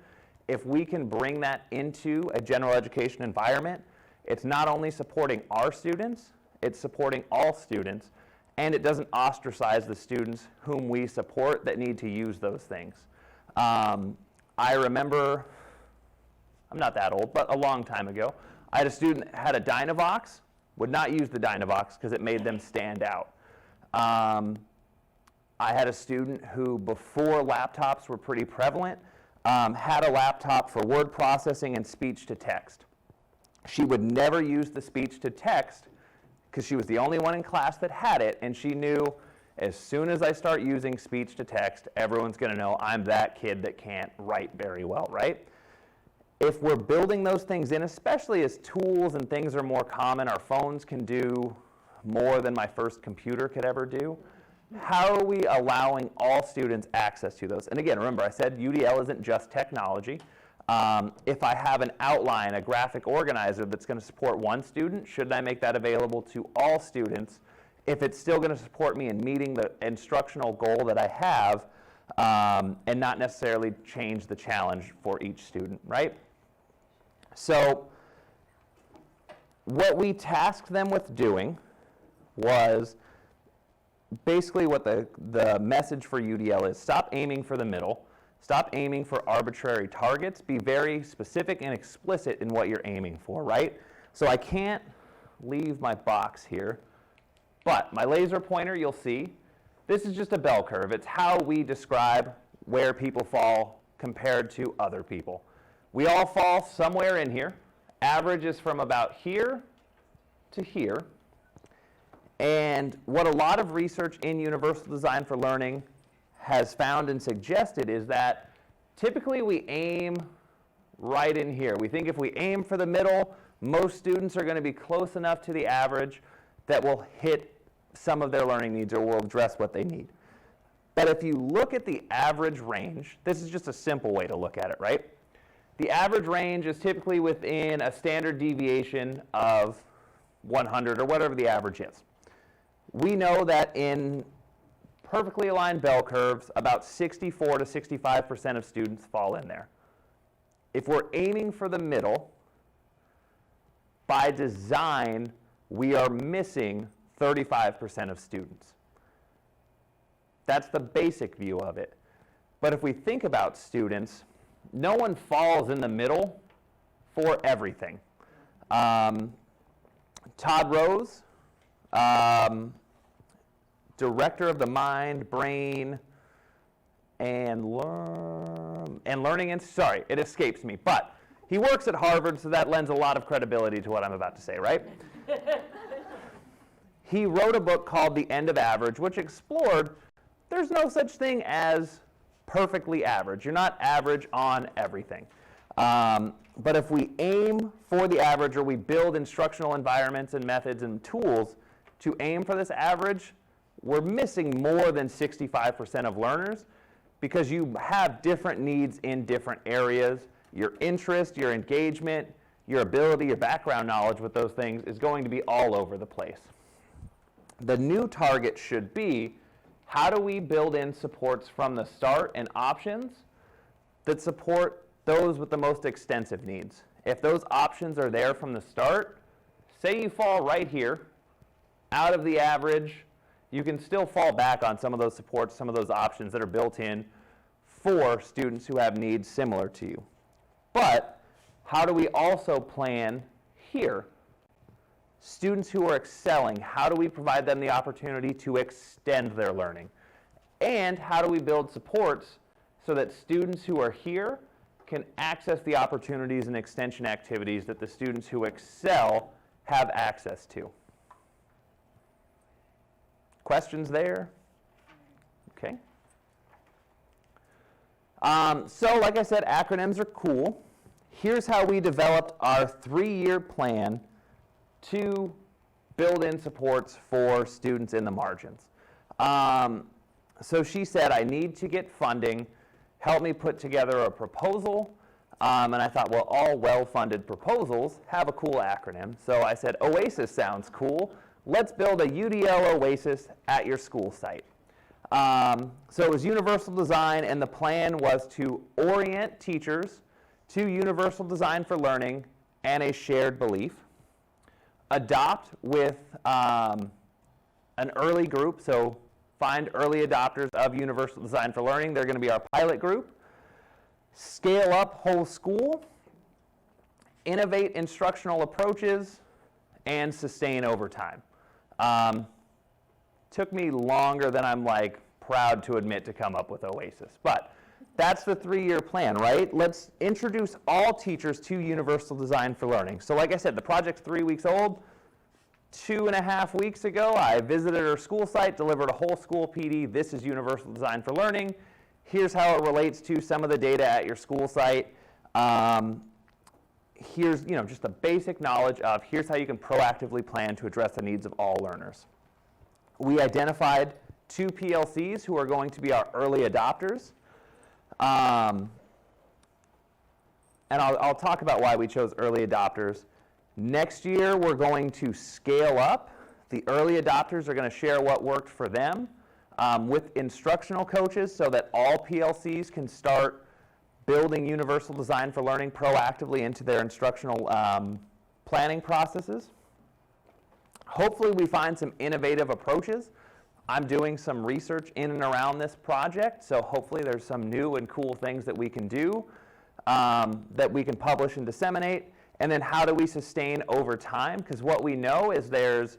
If we can bring that into a general education environment, it's not only supporting our students, it's supporting all students, and it doesn't ostracize the students whom we support that need to use those things. I remember, I'm not that old, but a long time ago, I had a student that had a Dynavox, would not use the Dynavox because it made them stand out. I had a student who, before laptops were pretty prevalent, had a laptop for word processing and speech to text. She would never use the speech to text because she was the only one in class that had it, and she knew as soon as I start using speech to text, everyone's going to know I'm that kid that can't write very well, right? If we're building those things in, especially as tools and things are more common, our phones can do more than my first computer could ever do. How are we allowing all students access to those? And again, remember, I said UDL isn't just technology. If I have an outline, a graphic organizer that's going to support one student, should I make that available to all students if it's still going to support me in meeting the instructional goal that I have, and not necessarily change the challenge for each student, right? So what we tasked them with doing was basically what the message for UDL is: stop aiming for the middle, stop aiming for arbitrary targets, be very specific and explicit in what you're aiming for, right? So I can't leave my box here But my laser pointer, you'll see, this is just a bell curve. It's how we describe where people fall compared to other people. We all fall somewhere in here. Average is from about here to here. And what a lot of research in universal design for learning has found and suggested is that typically we aim right in here. We think if we aim for the middle, most students are going to be close enough to the average that will hit some of their learning needs or will address what they need. But if you look at the average range, this is just a simple way to look at it, right? The average range is typically within a standard deviation of 100 or whatever the average is. We know that in perfectly aligned bell curves, about 64 to 65% of students fall in there. If we're aiming for the middle, by design, we are missing 35% of students. That's the basic view of it. But if we think about students, no one falls in the middle for everything. Todd Rose, director of the Mind, Brain, and Learning, sorry, it escapes me, but he works at Harvard, so that lends a lot of credibility to what I'm about to say, right? He wrote a book called The End of Average, which explored there's no such thing as perfectly average. You're not average on everything. But if we aim for the average, or we build instructional environments and methods and tools to aim for this average, we're missing more than 65% of learners because you have different needs in different areas. Your interest, your engagement, your ability, your background knowledge with those things is going to be all over the place. The new target should be, how do we build in supports from the start and options that support those with the most extensive needs? If those options are there from the start, say you fall right here, out of the average, you can still fall back on some of those supports, some of those options that are built in for students who have needs similar to you. But how do we also plan here? Students who are excelling, how do we provide them the opportunity to extend their learning? And how do we build supports so that students who are here can access the opportunities and extension activities that the students who excel have access to? Questions there? Okay. So like I said, acronyms are cool. Here's how we developed our 3-year plan to build in supports for students in the margins. So she said, I need to get funding. Help me put together a proposal. And I thought, well, all well-funded proposals have a cool acronym. So I said, OASIS sounds cool. Let's build a UDL OASIS at your school site. So it was universal design, and the plan was to orient teachers to universal design for learning and a shared belief. Adopt with an early group, so find early adopters of universal design for learning. They're going to be our pilot group. Scale up whole school. Innovate instructional approaches, and sustain over time. Took me longer than I'm proud to admit to come up with OASIS, but that's the 3-year plan, right? Let's introduce all teachers to universal design for learning. So like I said, the project's 3 weeks old. 2.5 weeks ago, I visited her school site, delivered a whole school PD. This is universal design for learning. Here's how it relates to some of the data at your school site. Here's just a basic knowledge of here's how you can proactively plan to address the needs of all learners. We identified 2 PLCs who are going to be our early adopters. And I'll talk about why we chose early adopters. Next year, we're going to scale up. The early adopters are going to share what worked for them with instructional coaches so that all PLCs can start building universal design for learning proactively into their instructional planning processes. Hopefully, we find some innovative approaches. I'm doing some research in and around this project, so hopefully there's some new and cool things that we can do that we can publish and disseminate. And then how do we sustain over time? Because what we know is there's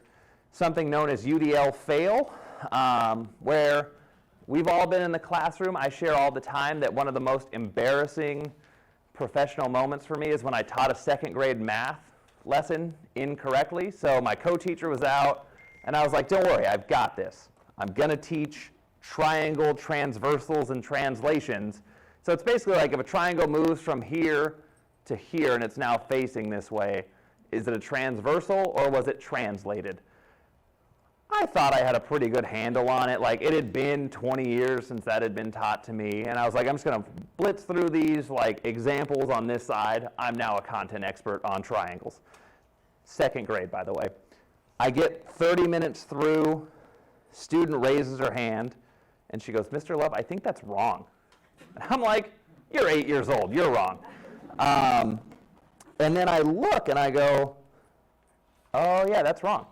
something known as UDL fail, where we've all been in the classroom. I share all the time that one of the most embarrassing professional moments for me is when I taught a second grade math lesson incorrectly. So my co-teacher was out, and I was like, don't worry, I've got this. I'm going to teach triangle transversals and translations. So it's basically like if a triangle moves from here to here and it's now facing this way, is it a transversal or was it translated? I thought I had a pretty good handle on it. Like, it had been 20 years since that had been taught to me, and I was like, I'm just going to blitz through these like examples on this side. I'm now a content expert on triangles. Second grade, by the way. I get 30 minutes through, student raises her hand, and she goes, Mr. Love, I think that's wrong. And I'm like, you're 8 years old, you're wrong. And then I look and I go, oh yeah, that's wrong.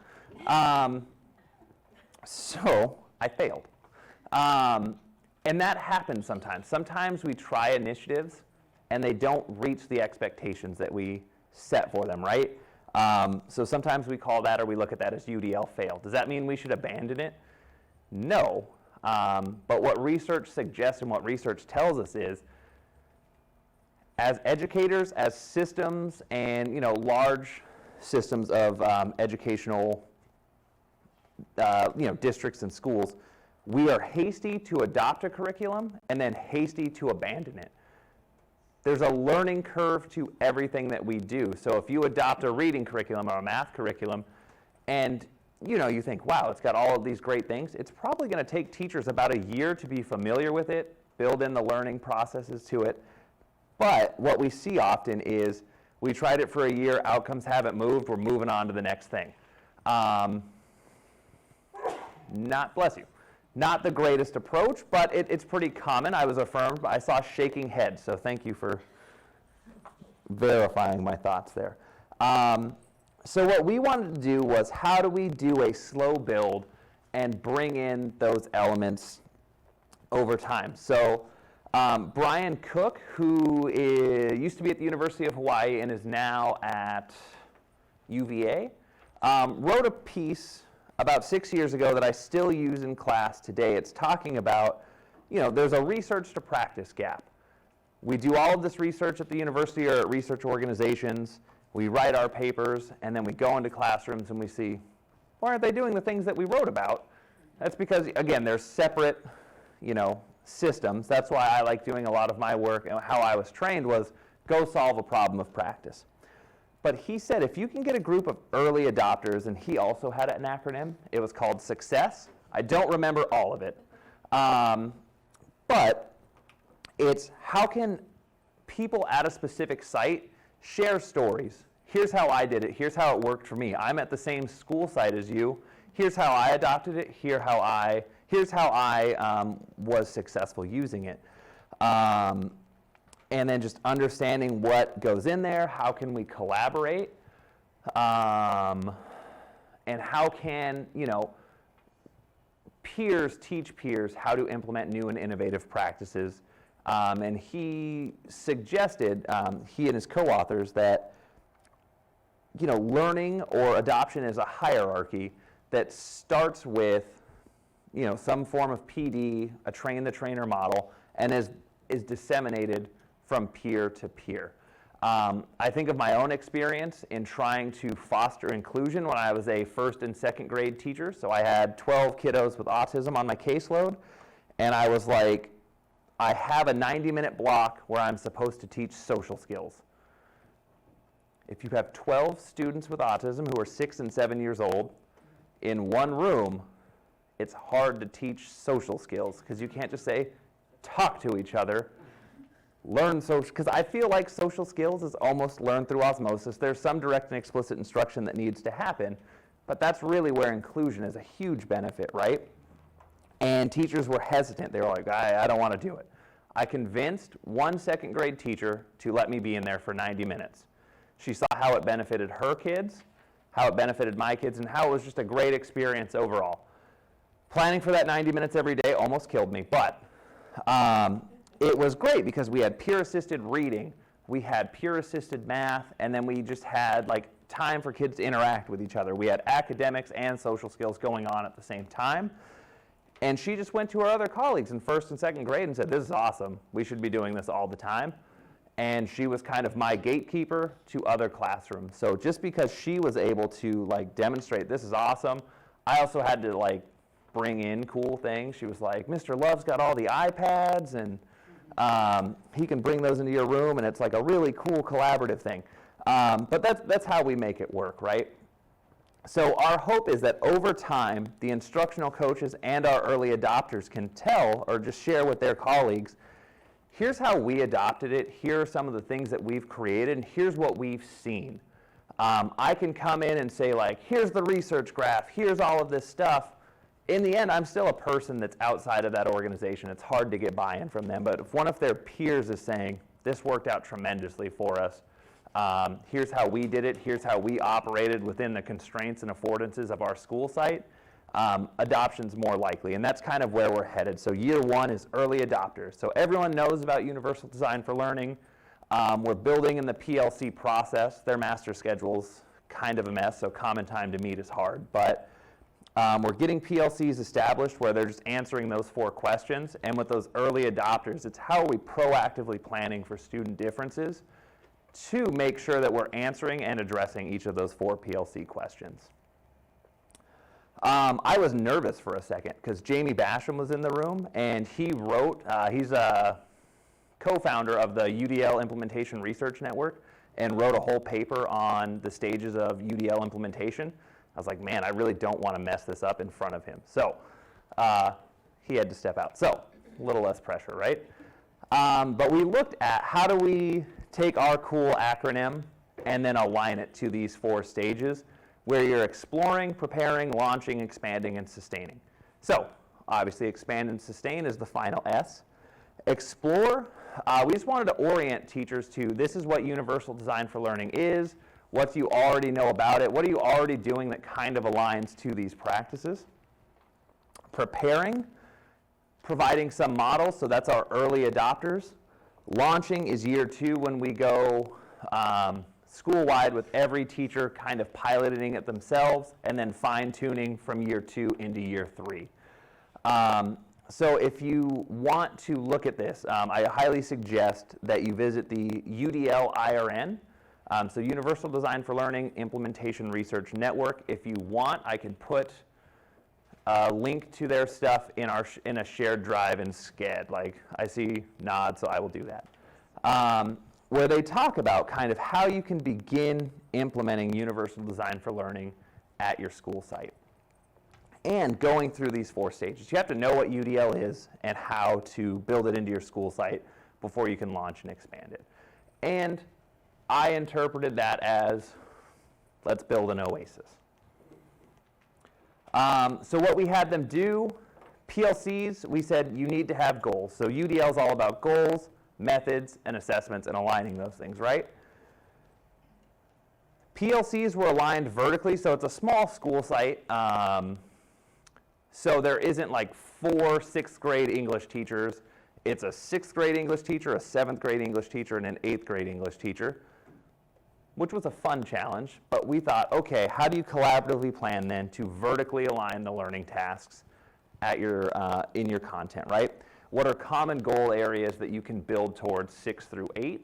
So I failed. And that happens sometimes. Sometimes we try initiatives and they don't reach the expectations that we set for them, right? So sometimes we call that, or we look at that as UDL fail. Does that mean we should abandon it? No. But what research suggests and what research tells us is, as educators, as systems, and large systems of educational districts and schools, we are hasty to adopt a curriculum and then hasty to abandon it. There's a learning curve to everything that we do. So if you adopt a reading curriculum or a math curriculum and you think, wow, it's got all of these great things, it's probably going to take teachers about a year to be familiar with it, build in the learning processes to it. But what we see often is we tried it for a year, outcomes haven't moved, we're moving on to the next thing. Bless you. Not the greatest approach, but it's pretty common. I was affirmed, but I saw shaking heads, so thank you for verifying my thoughts there. So what we wanted to do was, how do we do a slow build and bring in those elements over time? So Brian Cook, who used to be at the University of Hawaii and is now at UVA, wrote a piece about 6 years ago that I still use in class today. It's talking about, there's a research to practice gap. We do all of this research at the university or at research organizations. We write our papers, and then we go into classrooms and we see, why aren't they doing the things that we wrote about? That's because, again, they're separate, systems. That's why I like doing a lot of my work, and how I was trained was go solve a problem of practice. But he said if you can get a group of early adopters, and he also had an acronym, it was called SUCCESS. I don't remember all of it. But it's how can people at a specific site share stories. Here's how I did it. Here's how it worked for me. I'm at the same school site as you. Here's how I adopted it. Here's how I was successful using it. And then just understanding what goes in there, how can we collaborate, and how can, peers teach peers how to implement new and innovative practices. And he suggested, he and his co-authors, that, learning or adoption is a hierarchy that starts with, some form of PD, a train-the-trainer model, and is disseminated from peer to peer. I think of my own experience in trying to foster inclusion when I was a first and second grade teacher. So I had 12 kiddos with autism on my caseload, and I was like, I have a 90-minute block where I'm supposed to teach social skills. If you have 12 students with autism who are 6 and 7 years old in one room, it's hard to teach social skills, because you can't just say, talk to each other. Learn social, because I feel like social skills is almost learned through osmosis. There's some direct and explicit instruction that needs to happen, but that's really where inclusion is a huge benefit, right? And teachers were hesitant. They were like, I don't want to do it. I convinced one second grade teacher to let me be in there for 90 minutes. She saw how it benefited her kids, how it benefited my kids, and how it was just a great experience overall. Planning for that 90 minutes every day almost killed me, but it was great because we had peer-assisted reading, we had peer-assisted math, and then we just had time for kids to interact with each other. We had academics and social skills going on at the same time. And she just went to her other colleagues in first and second grade and said, this is awesome. We should be doing this all the time. And she was kind of my gatekeeper to other classrooms. So just because she was able to like demonstrate this is awesome, I also had to like bring in cool things. She was like, Mr. Love's got all the iPads, and he can bring those into your room, and it's like a really cool collaborative thing. But that's how we make it work, right? So our hope is that over time, the instructional coaches and our early adopters can tell or just share with their colleagues, here's how we adopted it, here are some of the things that we've created, and here's what we've seen. I can come in and say like, here's the research graph, here's all of this stuff. In the end, I'm still a person that's outside of that organization. It's hard to get buy-in from them, but if one of their peers is saying, this worked out tremendously for us, here's how we did it, here's how we operated within the constraints and affordances of our school site, adoption's more likely, and that's kind of where we're headed. So year one is early adopters. So everyone knows about Universal Design for Learning. We're building in the PLC process. Their master schedule's kind of a mess, so common time to meet is hard, but we're getting PLCs established where they're just answering those 4 questions, and with those early adopters, it's how are we proactively planning for student differences to make sure that we're answering and addressing each of those 4 PLC questions. I was nervous for a second because Jamie Basham was in the room, and he wrote, he's a co-founder of the UDL Implementation Research Network, and wrote a whole paper on the stages of UDL implementation. I was like, man, I really don't want to mess this up in front of him. So he had to step out. So a little less pressure, right? But we looked at how do we take our cool acronym and then align it to these 4 stages where you're exploring, preparing, launching, expanding, and sustaining. So obviously expand and sustain is the final S. Explore, we just wanted to orient teachers to this is what Universal Design for Learning is, what do you already know about it, what are you already doing that kind of aligns to these practices. Preparing, providing some models, so that's our early adopters. Launching is year 2 when we go school-wide with every teacher kind of piloting it themselves, and then fine-tuning from year 2 into year 3. So if you want to look at this, I highly suggest that you visit the UDL IRN, so Universal Design for Learning Implementation Research Network. If you want, I can put a link to their stuff in a shared drive in Sched. Like, I see nods, so I will do that. Where they talk about kind of how you can begin implementing Universal Design for Learning at your school site. And going through these 4 stages. You have to know what UDL is and how to build it into your school site before you can launch and expand it. And I interpreted that as, let's build an oasis. So what we had them do, PLCs, we said you need to have goals. So UDL is all about goals, methods, and assessments, and aligning those things, right? PLCs were aligned vertically, so it's a small school site. So there isn't like 4 6th grade English teachers. It's a 6th grade English teacher, a 7th grade English teacher, and an 8th grade English teacher, which was a fun challenge. But we thought, okay, how do you collaboratively plan then to vertically align the learning tasks at your, in your content, right? What are common goal areas that you can build towards 6 through 8?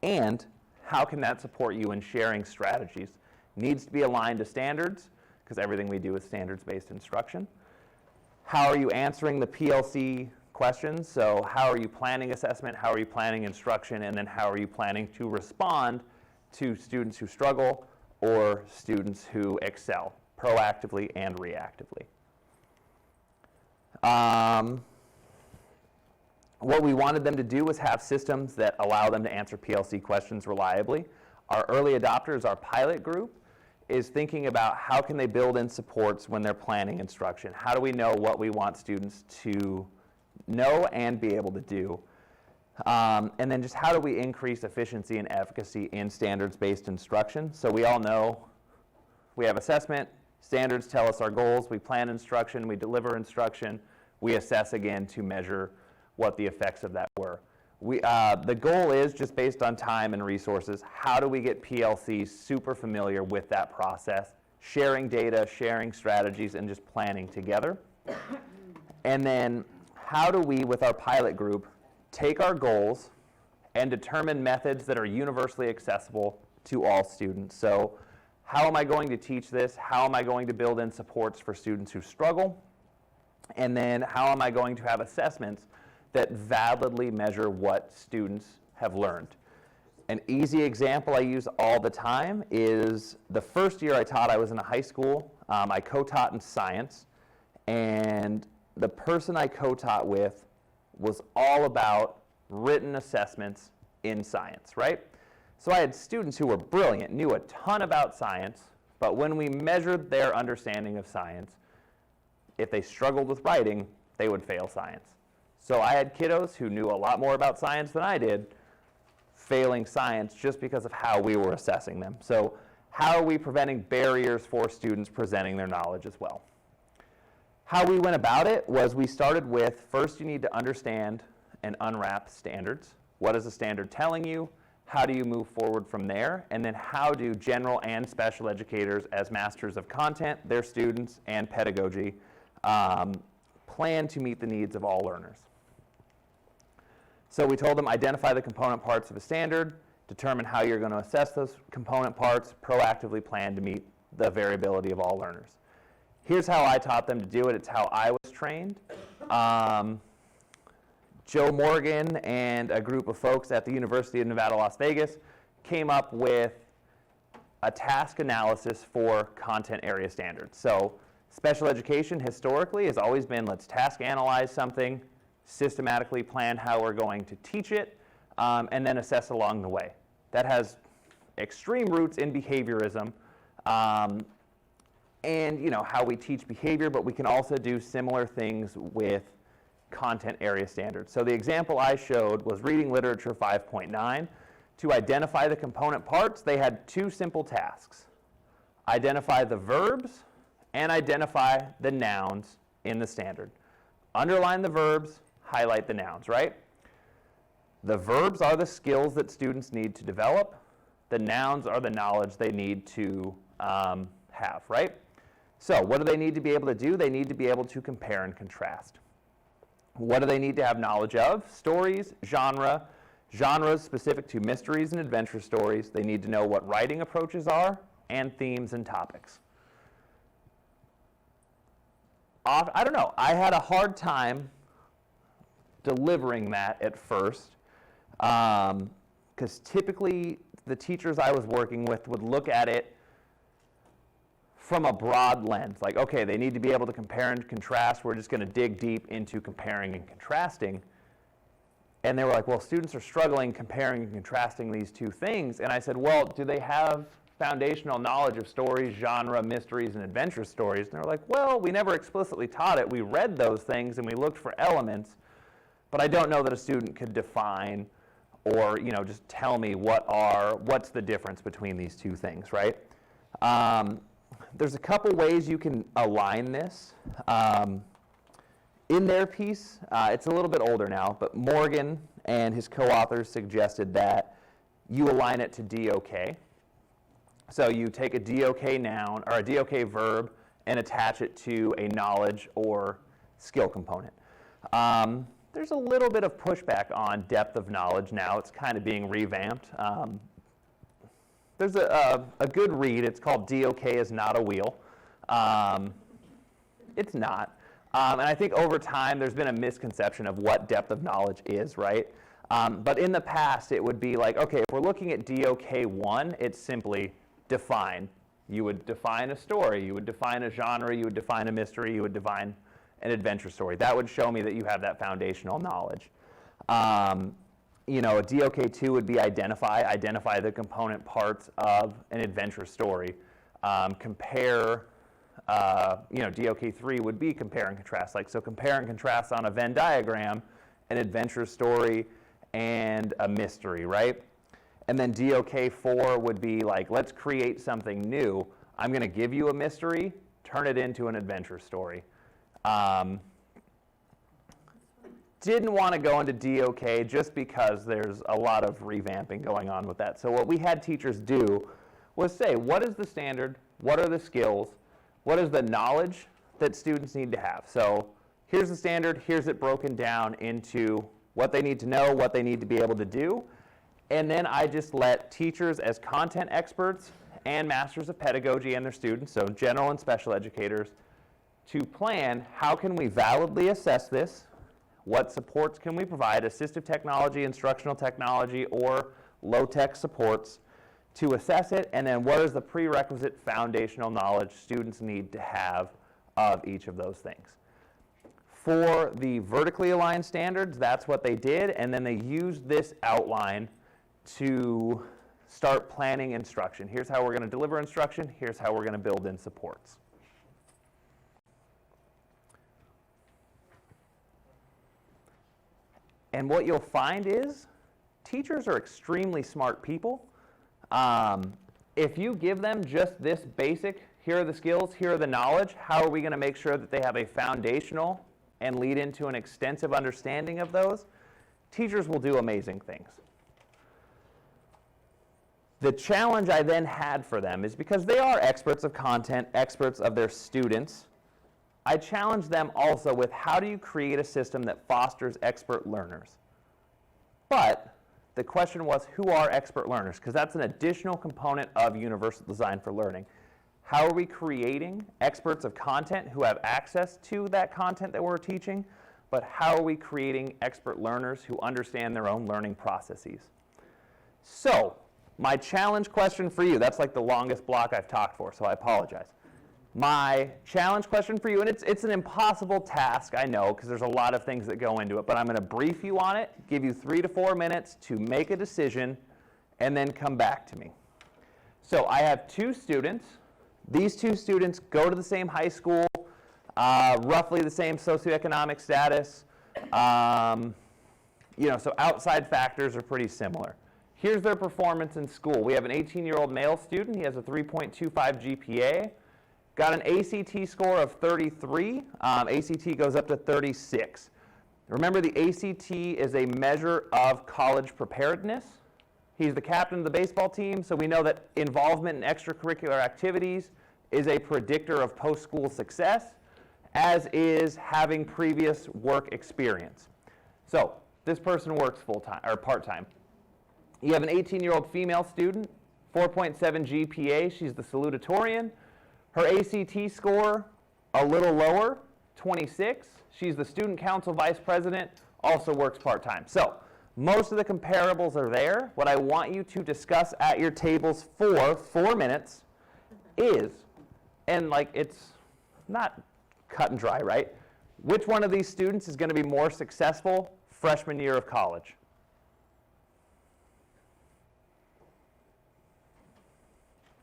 And how can that support you in sharing strategies? Needs to be aligned to standards, because everything we do is standards-based instruction. How are you answering the PLC questions? So how are you planning assessment? How are you planning instruction? And then how are you planning to respond to students who struggle or students who excel, proactively and reactively? What we wanted them to do was have systems that allow them to answer PLC questions reliably. Our early adopters, our pilot group, is thinking about how can they build in supports when they're planning instruction. How do we know what we want students to know and be able to do? And then just how do we increase efficiency and efficacy in standards-based instruction? So we all know we have assessment, standards tell us our goals, we plan instruction, we deliver instruction, we assess again to measure what the effects of that were. The goal is, just based on time and resources, how do we get PLCs super familiar with that process, sharing data, sharing strategies, and just planning together? And then how do we, with our pilot group, take our goals and determine methods that are universally accessible to all students? So how am I going to teach this? How am I going to build in supports for students who struggle? And then how am I going to have assessments that validly measure what students have learned? An easy example I use all the time is the first year I taught, I was in a high school. I co-taught in science, and the person I co-taught with was all about written assessments in science, right? So I had students who were brilliant, knew a ton about science, but when we measured their understanding of science, if they struggled with writing, they would fail science. So I had kiddos who knew a lot more about science than I did, failing science just because of how we were assessing them. So how are we preventing barriers for students presenting their knowledge as well? How we went about it was we started with, first you need to understand and unwrap standards. What is a standard telling you? How do you move forward from there? And then how do general and special educators, as masters of content, their students, and pedagogy, plan to meet the needs of all learners? So we told them, identify the component parts of a standard, determine how you're going to assess those component parts, proactively plan to meet the variability of all learners. Here's how I taught them to do it. It's how I was trained. Joe Morgan and a group of folks at the University of Nevada, Las Vegas came up with a task analysis for content area standards. So special education historically has always been, let's task analyze something, systematically plan how we're going to teach it, and then assess along the way. That has extreme roots in behaviorism, and how we teach behavior, but we can also do similar things with content area standards. So the example I showed was Reading Literature 5.9. To identify the component parts, they had two simple tasks. Identify the verbs and identify the nouns in the standard. Underline the verbs, highlight the nouns, right? The verbs are the skills that students need to develop. The nouns are the knowledge they need to have, right? So what do they need to be able to do? They need to be able to compare and contrast. What do they need to have knowledge of? Stories, genres specific to mysteries and adventure stories. They need to know what writing approaches are, and themes and topics. I don't know. I had a hard time delivering that at first, because typically the teachers I was working with would look at it from a broad lens, like, okay, they need to be able to compare and contrast. We're just going to dig deep into comparing and contrasting. And they were like, well, students are struggling comparing and contrasting these two things. And I said, well, do they have foundational knowledge of stories, genre, mysteries, and adventure stories? And they were like, well, we never explicitly taught it. We read those things and we looked for elements, but I don't know that a student could define or just tell me what's the difference between these two things, right? There's a couple ways you can align this. In their piece, it's a little bit older now, but Morgan and his co-authors suggested that you align it to DOK. So you take a DOK noun or a DOK verb and attach it to a knowledge or skill component. There's a little bit of pushback on depth of knowledge now. It's kind of being revamped. There's a good read. It's called DOK is Not a Wheel. It's not. And I think over time there's been a misconception of what depth of knowledge is, right? But in the past it would be like, okay, if we're looking at DOK 1, it's simply define. You would define a story, you would define a genre, you would define a mystery, you would define an adventure story. That would show me that you have that foundational knowledge. A DOK 2 would be identify the component parts of an adventure story. Compare, DOK 3 would be compare and contrast. So compare and contrast on a Venn diagram, an adventure story and a mystery, right? And then DOK 4 would be like, let's create something new. I'm going to give you a mystery, turn it into an adventure story. didn't want to go into DOK just because there's a lot of revamping going on with that. So what we had teachers do was say, what is the standard? What are the skills? What is the knowledge that students need to have? So here's the standard. Here's it broken down into what they need to know, what they need to be able to do. And then I just let teachers as content experts and masters of pedagogy and their students, so general and special educators, to plan how can we validly assess this, what supports can we provide, assistive technology, instructional technology, or low-tech supports to assess it, and then what is the prerequisite foundational knowledge students need to have of each of those things. For the vertically aligned standards, that's what they did, and then they used this outline to start planning instruction. Here's how we're going to deliver instruction. Here's how we're going to build in supports. And what you'll find is teachers are extremely smart people. If you give them just this basic, here are the skills, here are the knowledge, how are we going to make sure that they have a foundational and lead into an extensive understanding of those? Teachers will do amazing things. The challenge I then had for them is because they are experts of content, experts of their students, I challenged them also with how do you create a system that fosters expert learners? But the question was, who are expert learners? Because that's an additional component of universal design for learning. How are we creating experts of content who have access to that content that we're teaching? But how are we creating expert learners who understand their own learning processes? So, my challenge question for you, that's like the longest block I've talked for, so I apologize. My challenge question for you, and it's an impossible task, I know, because there's a lot of things that go into it, but I'm going to brief you on it, give you 3 to 4 minutes to make a decision, and then come back to me. So I have 2 students. These 2 students go to the same high school, roughly the same socioeconomic status. So outside factors are pretty similar. Here's their performance in school. We have an 18-year-old male student. He has a 3.25 GPA. Got an ACT score of 33. ACT goes up to 36. Remember, the ACT is a measure of college preparedness. He's the captain of the baseball team, so we know that involvement in extracurricular activities is a predictor of post-school success, as is having previous work experience. So this person works full-time or part-time. You have an 18-year-old female student, 4.7 GPA. She's the salutatorian. Her ACT score, a little lower, 26. She's the student council vice president, also works part-time. So most of the comparables are there. What I want you to discuss at your tables for 4 minutes is, and it's not cut and dry, right? Which one of these students is going to be more successful freshman year of college?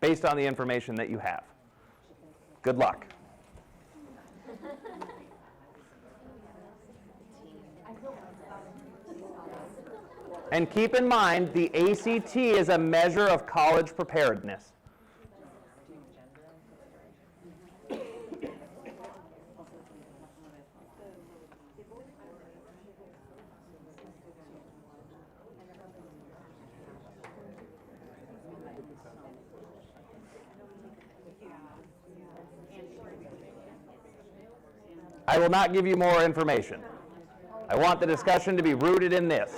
Based on the information that you have. Good luck. And keep in mind, the ACT is a measure of college preparedness. I will not give you more information. I want the discussion to be rooted in this.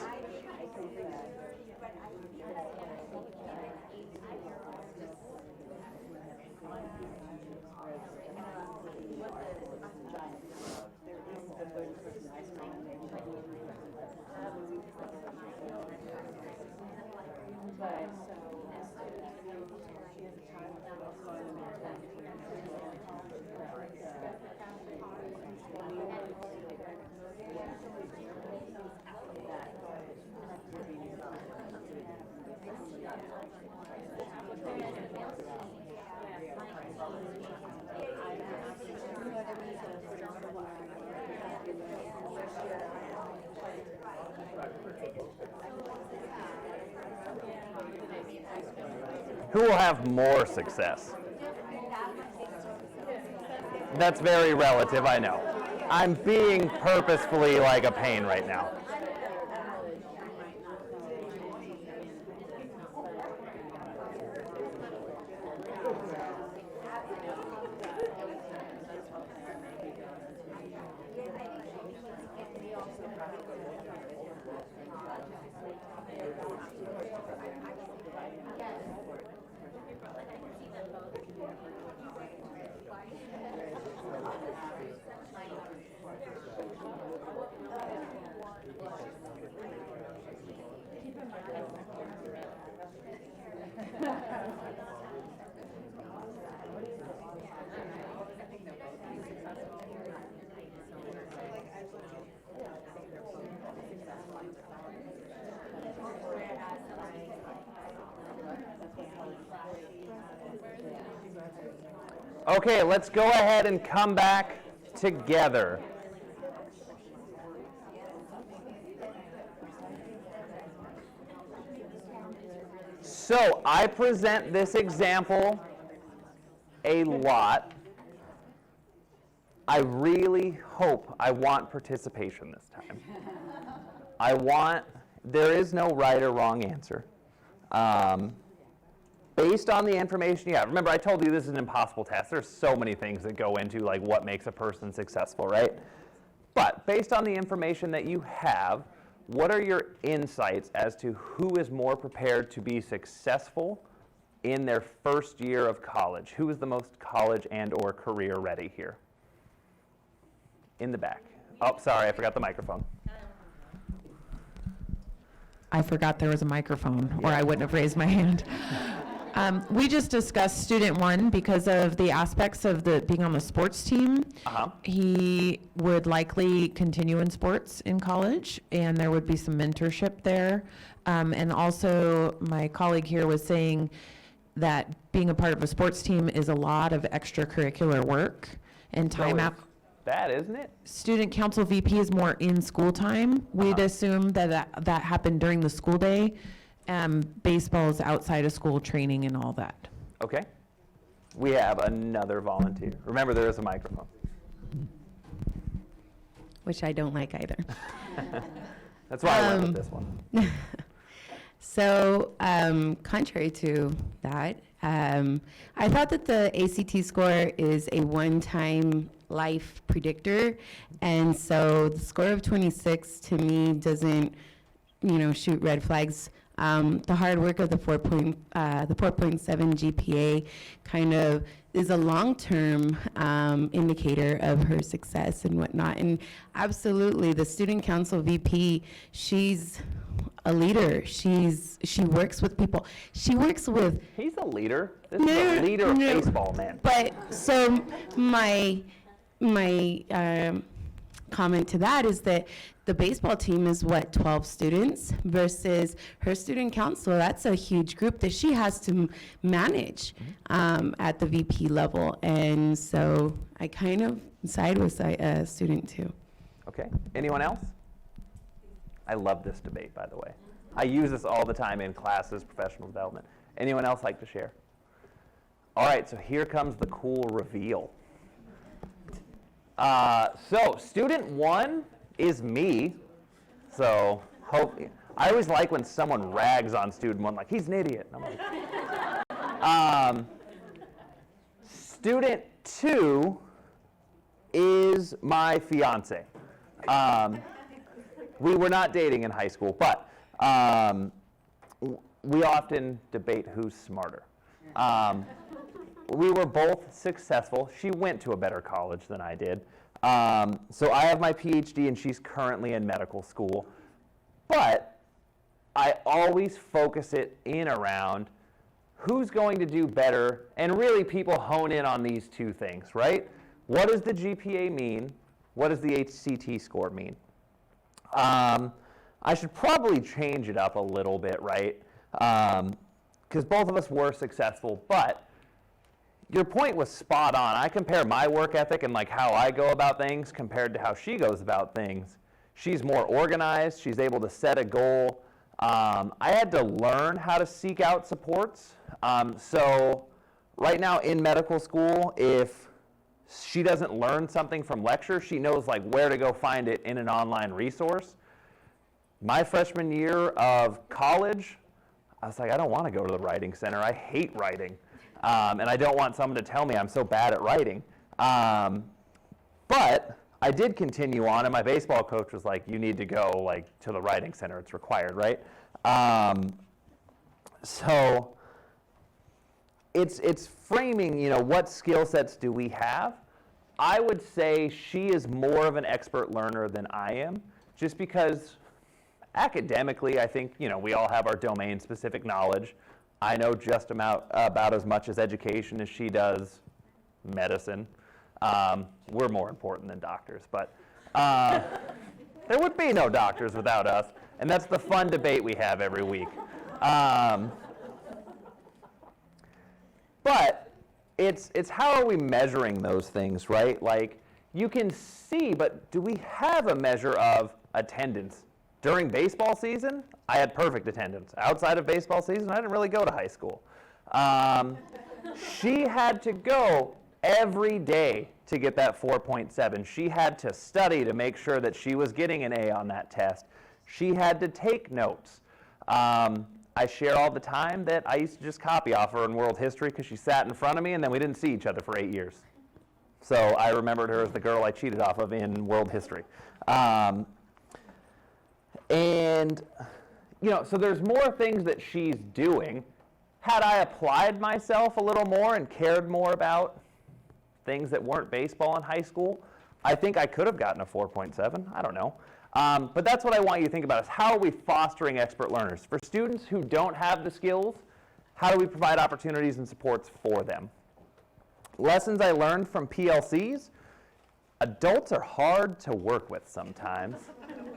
Who will have more success? That's very relative, I know. I'm being purposefully like a pain right now. Okay, let's go ahead and come back together. So I present this example a lot. I really hope, I want participation this time. There is no right or wrong answer. Based on the information you have, remember I told you this is an impossible test. There's so many things that go into like what makes a person successful, right? But based on the information that you have, what are your insights as to who is more prepared to be successful in their first year of college? Who is the most college and or career ready here? In the back. Oh, sorry, I forgot the microphone. I forgot there was a microphone, or I wouldn't have raised my hand. We just discussed student one because of the aspects of being on the sports team. He would likely continue in sports in college, and there would be some mentorship there. And also, my colleague here was saying that being a part of a sports team is a lot of extracurricular work and time out. That, isn't it? Student council VP is more in school time. We'd assume that happened during the school day. Baseball is outside of school training and all that. Okay. We have another volunteer. Remember, there is a microphone. Which I don't like either. That's why I went with this one. So, contrary to that, I thought that the ACT score is a one-time life predictor, and so the score of 26 to me doesn't, shoot red flags. The hard work of the 4.7 GPA kind of is a long-term indicator of her success and whatnot. And absolutely, the student council VP, she's a leader. She works with people. She works with. He's a leader. This is a leader of baseball, man. But so my comment to that is that the baseball team is 12 students versus her student council. That's a huge group that she has to manage at the VP level. And so I kind of side with a student too. Okay. Anyone else? I love this debate, by the way. I use this all the time in classes, professional development. Anyone else like to share? All right, so here comes the cool reveal. So student one is me. So I always like when someone rags on student one, like he's an idiot. And I'm like, student two is my fiance. We were not dating in high school, but we often debate who's smarter. We were both successful. She went to a better college than I did. So I have my PhD and she's currently in medical school. But I always focus it in around who's going to do better, and really people hone in on these two things, right? What does the GPA mean? What does the ACT score mean? I should probably change it up a little bit, right? Because both of us were successful, but your point was spot on. I compare my work ethic and like how I go about things compared to how she goes about things. She's more organized. She's able to set a goal. I had to learn how to seek out supports. So right now in medical school, if she doesn't learn something from lecture. She knows like where to go find it in an online resource. My freshman year of college, I was like, I don't want to go to the writing center. I hate writing. And I don't want someone to tell me I'm so bad at writing. But I did continue on, and my baseball coach was like, you need to go like to the writing center. It's required, right? So it's framing, you know, what skill sets do we have? I would say she is more of an expert learner than I am, just because academically, I think, you know, we all have our domain-specific knowledge. I know just about as much as education as she does medicine. We're more important than doctors, but there would be no doctors without us, and that's the fun debate we have every week. But it's how are we measuring those things, right? Like, you can see, but do we have a measure of attendance? During baseball season, I had perfect attendance. Outside of baseball season, I didn't really go to high school. She had to go every day to get that 4.7. She had to study to make sure that she was getting an A on that test. She had to take notes. I share all the time that I used to just copy off her in world history because she sat in front of me and then we didn't see each other for 8 years. So I remembered her as the girl I cheated off of in world history. And, you know, so there's more things that she's doing. Had I applied myself a little more and cared more about things that weren't baseball in high school, I think I could have gotten a 4.7. I don't know. But that's what I want you to think about, is how are we fostering expert learners? For students who don't have the skills, how do we provide opportunities and supports for them? Lessons I learned from PLCs: adults are hard to work with sometimes.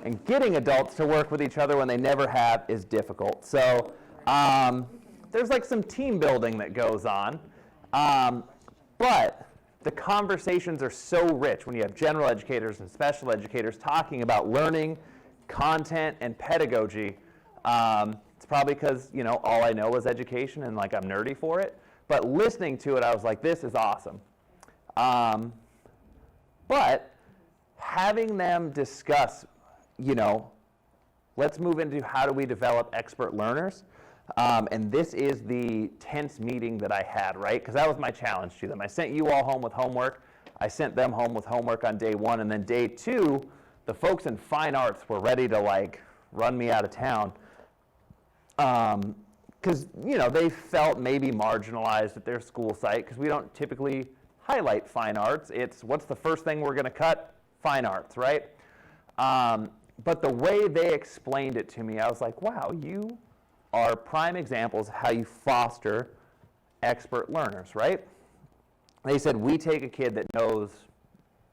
And getting adults to work with each other when they never have is difficult. So there's like some team building that goes on. But the conversations are so rich when you have general educators and special educators talking about learning, content, and pedagogy. It's probably because, you know, all I know is education and like I'm nerdy for it. But listening to it, I was like, this is awesome. But having them discuss, you know, let's move into how do we develop expert learners. And this is the tense meeting that I had, right? Because that was my challenge to them. I sent you all home with homework. I sent them home with homework on day one. And then day two, the folks in fine arts were ready to like run me out of town. Because, you know, they felt maybe marginalized at their school site because we don't typically highlight fine arts. It's what's the first thing we're going to cut? Fine arts, right? But the way they explained it to me, I was like, wow, you are prime examples of how you foster expert learners, right? They said, we take a kid that knows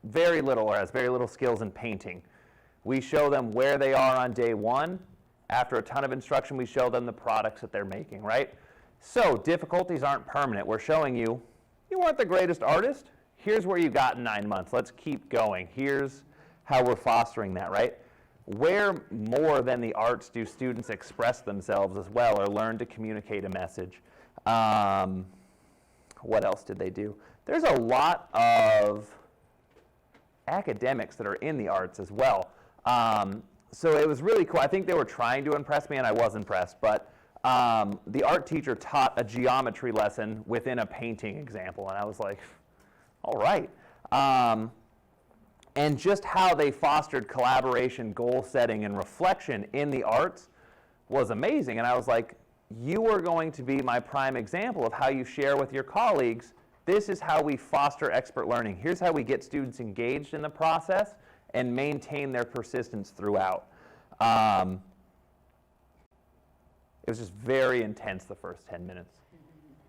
very little or has very little skills in painting. We show them where they are on day one. After a ton of instruction, we show them the products that they're making, right? So difficulties aren't permanent. We're showing you, you weren't the greatest artist. Here's where you got in 9 months. Let's keep going. Here's how we're fostering that, right? Where more than the arts do students express themselves as well or learn to communicate a message? What else did they do? There's a lot of academics that are in the arts as well. So it was really cool. I think they were trying to impress me, and I was impressed. But the art teacher taught a geometry lesson within a painting example, and I was like, all right. And just how they fostered collaboration, goal setting, and reflection in the arts was amazing. And I was like, you are going to be my prime example of how you share with your colleagues. This is how we foster expert learning. Here's how we get students engaged in the process and maintain their persistence throughout. It was just very intense the first 10 minutes.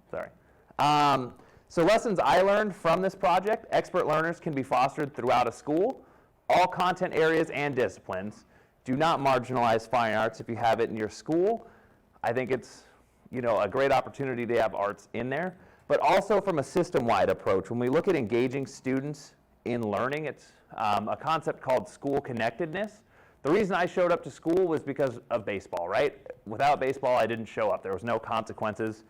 Sorry. So lessons I learned from this project: expert learners can be fostered throughout a school, all content areas and disciplines. Do not marginalize fine arts if you have it in your school. I think it's, you know, a great opportunity to have arts in there. But also from a system-wide approach, when we look at engaging students in learning, it's a concept called school connectedness. The reason I showed up to school was because of baseball, right? Without baseball, I didn't show up. There was no consequences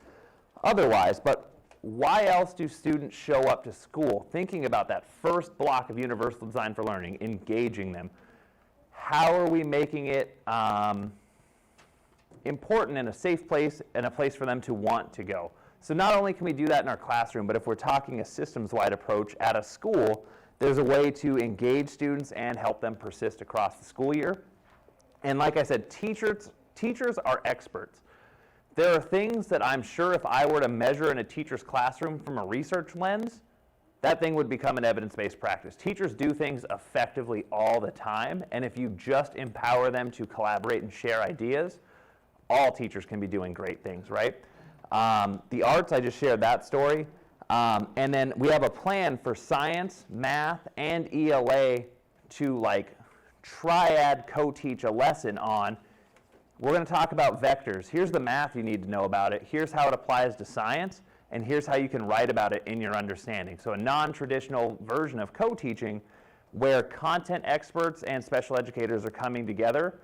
otherwise. But why else do students show up to school? Thinking about that first block of universal design for learning, engaging them. How are we making it important and a safe place and a place for them to want to go? So not only can we do that in our classroom, but if we're talking a systems-wide approach at a school, there's a way to engage students and help them persist across the school year. And like I said, teachers are experts. There are things that I'm sure if I were to measure in a teacher's classroom from a research lens, that thing would become an evidence-based practice. Teachers do things effectively all the time, and if you just empower them to collaborate and share ideas, all teachers can be doing great things, right? The arts, I just shared that story. And then we have a plan for science, math, and ELA to like triad co-teach a lesson on. We're going to talk about vectors. Here's the math you need to know about it. Here's how it applies to science. And here's how you can write about it in your understanding. So a non-traditional version of co-teaching where content experts and special educators are coming together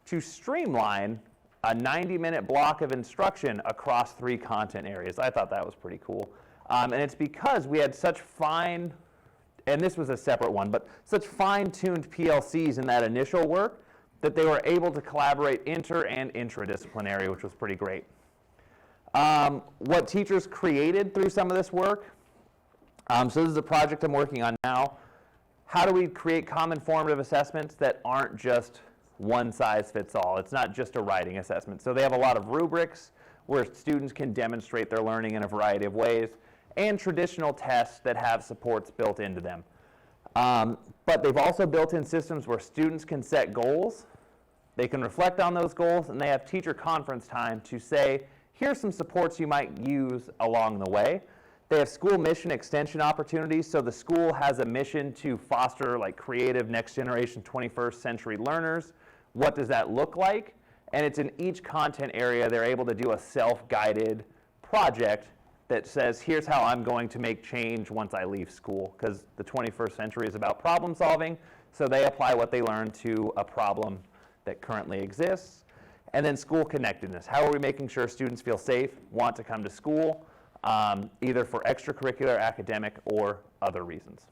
to streamline a 90-minute block of instruction across 3 content areas. I thought that was pretty cool. And it's because we had such fine, and this was a separate one, but such fine-tuned PLCs in that initial work that they were able to collaborate inter and intradisciplinary, which was pretty great. What teachers created through some of this work, so this is a project I'm working on now. How do we create common formative assessments that aren't just one size fits all? It's not just a writing assessment. So they have a lot of rubrics where students can demonstrate their learning in a variety of ways, and traditional tests that have supports built into them. But they've also built in systems where students can set goals, they can reflect on those goals, and they have teacher conference time to say, here's some supports you might use along the way. They have school mission extension opportunities, so the school has a mission to foster like creative next generation 21st century learners. What does that look like? And it's in each content area they're able to do a self-guided project that says, here's how I'm going to make change once I leave school, because the 21st century is about problem solving, so they apply what they learn to a problem that currently exists. And then school connectedness. How are we making sure students feel safe, want to come to school, either for extracurricular, academic, or other reasons?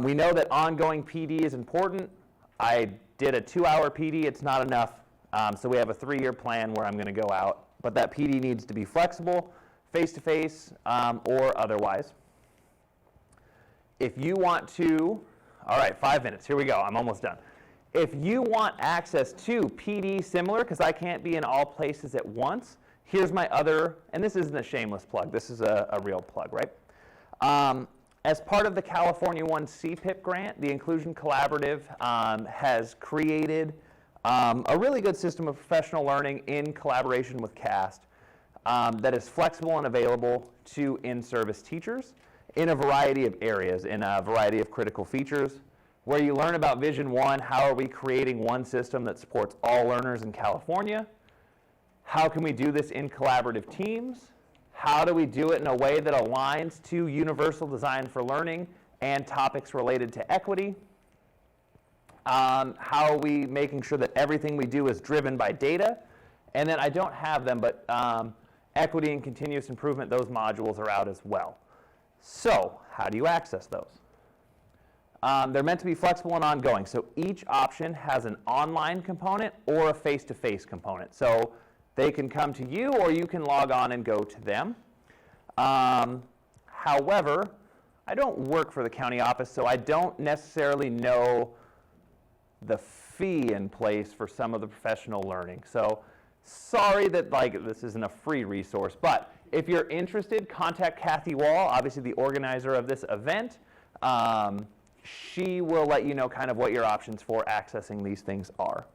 We know that ongoing PD is important. I did a 2-hour PD, it's not enough. So we have a 3-year plan where I'm going to go out. But that PD needs to be flexible, face-to-face, or otherwise. If you want to, all right, 5 minutes, here we go, I'm almost done. If you want access to PD similar, because I can't be in all places at once, here's my other, and this isn't a shameless plug, this is a real plug, right? As part of the California One CPIP grant, the Inclusion Collaborative has created a really good system of professional learning in collaboration with CAST that is flexible and available to in-service teachers in a variety of areas, in a variety of critical features, where you learn about Vision 1, how are we creating one system that supports all learners in California? How can we do this in collaborative teams? How do we do it in a way that aligns to universal design for learning and topics related to equity? How are we making sure that everything we do is driven by data? And then I don't have them, but equity and continuous improvement, those modules are out as well. So how do you access those? They're meant to be flexible and ongoing. So each option has an online component or a face-to-face component. So they can come to you or you can log on and go to them. However, I don't work for the county office, so I don't necessarily know the fee in place for some of the professional learning. So sorry that this isn't a free resource, but if you're interested, contact Kathy Wall, obviously the organizer of this event. She will let you know kind of what your options for accessing these things are.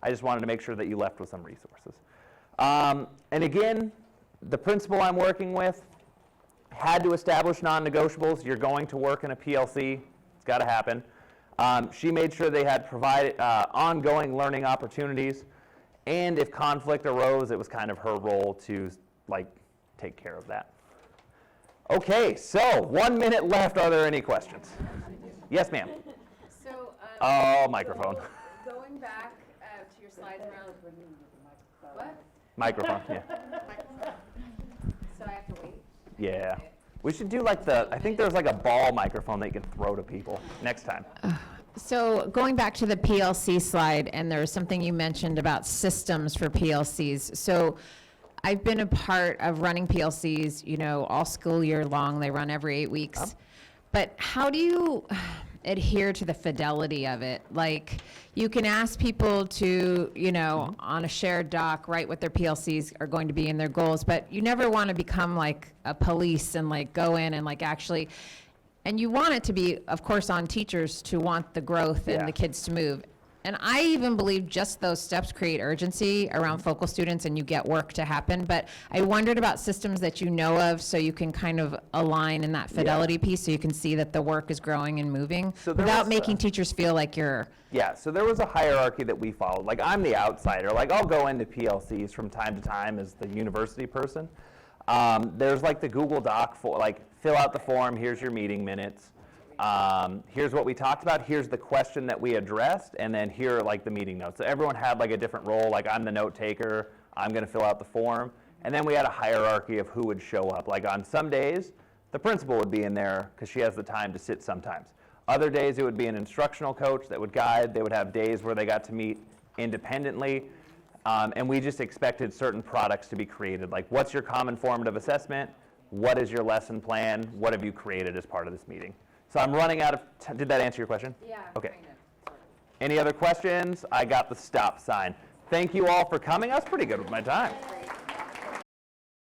I just wanted to make sure that you left with some resources. And again, the principal I'm working with had to establish non-negotiables. You're going to work in a PLC. It's got to happen. She made sure they had provided ongoing learning opportunities. And if conflict arose, it was kind of her role to take care of that. Okay, so 1 minute left. Are there any questions? Yes, ma'am. So, microphone. Going back to your slides around, what? Microphone, yeah. So I have to Yeah. We should do like I think there's like a ball microphone that you can throw to people next time. So going back to the PLC slide, and there was something you mentioned about systems for PLCs. So I've been a part of running PLCs, you know, all school year long. They run every 8 weeks. But how do you adhere to the fidelity of it? Like, you can ask people to, you know, on a shared doc, write what their PLCs are going to be and their goals, but you never want to become like a police and like go in and like actually, and you want it to be, of course, on teachers to want the growth Yeah. and the kids to move. And I even believe just those steps create urgency around focal students and you get work to happen. But I wondered about systems that you know of so you can kind of align in that fidelity piece so you can see that the work is growing and moving So there without was, making teachers feel like you're, Yeah, so there was a hierarchy that we followed. Like, I'm the outsider. Like, I'll go into PLCs from time to time as the university person. There's like the Google Doc for, like, fill out the form, here's your meeting minutes. Here's what we talked about, here's the question that we addressed, and then here are like the meeting notes. So everyone had like a different role, like I'm the note taker, I'm gonna fill out the form. And then we had a hierarchy of who would show up. Like on some days, the principal would be in there because she has the time to sit sometimes. Other days it would be an instructional coach that would guide. They would have days where they got to meet independently. And we just expected certain products to be created. Like, what's your common formative assessment? What is your lesson plan? What have you created as part of this meeting? So I'm running out of did that answer your question? Yeah, Okay. kind of. Any other questions? I got the stop sign. Thank you all for coming. I was pretty good with my time.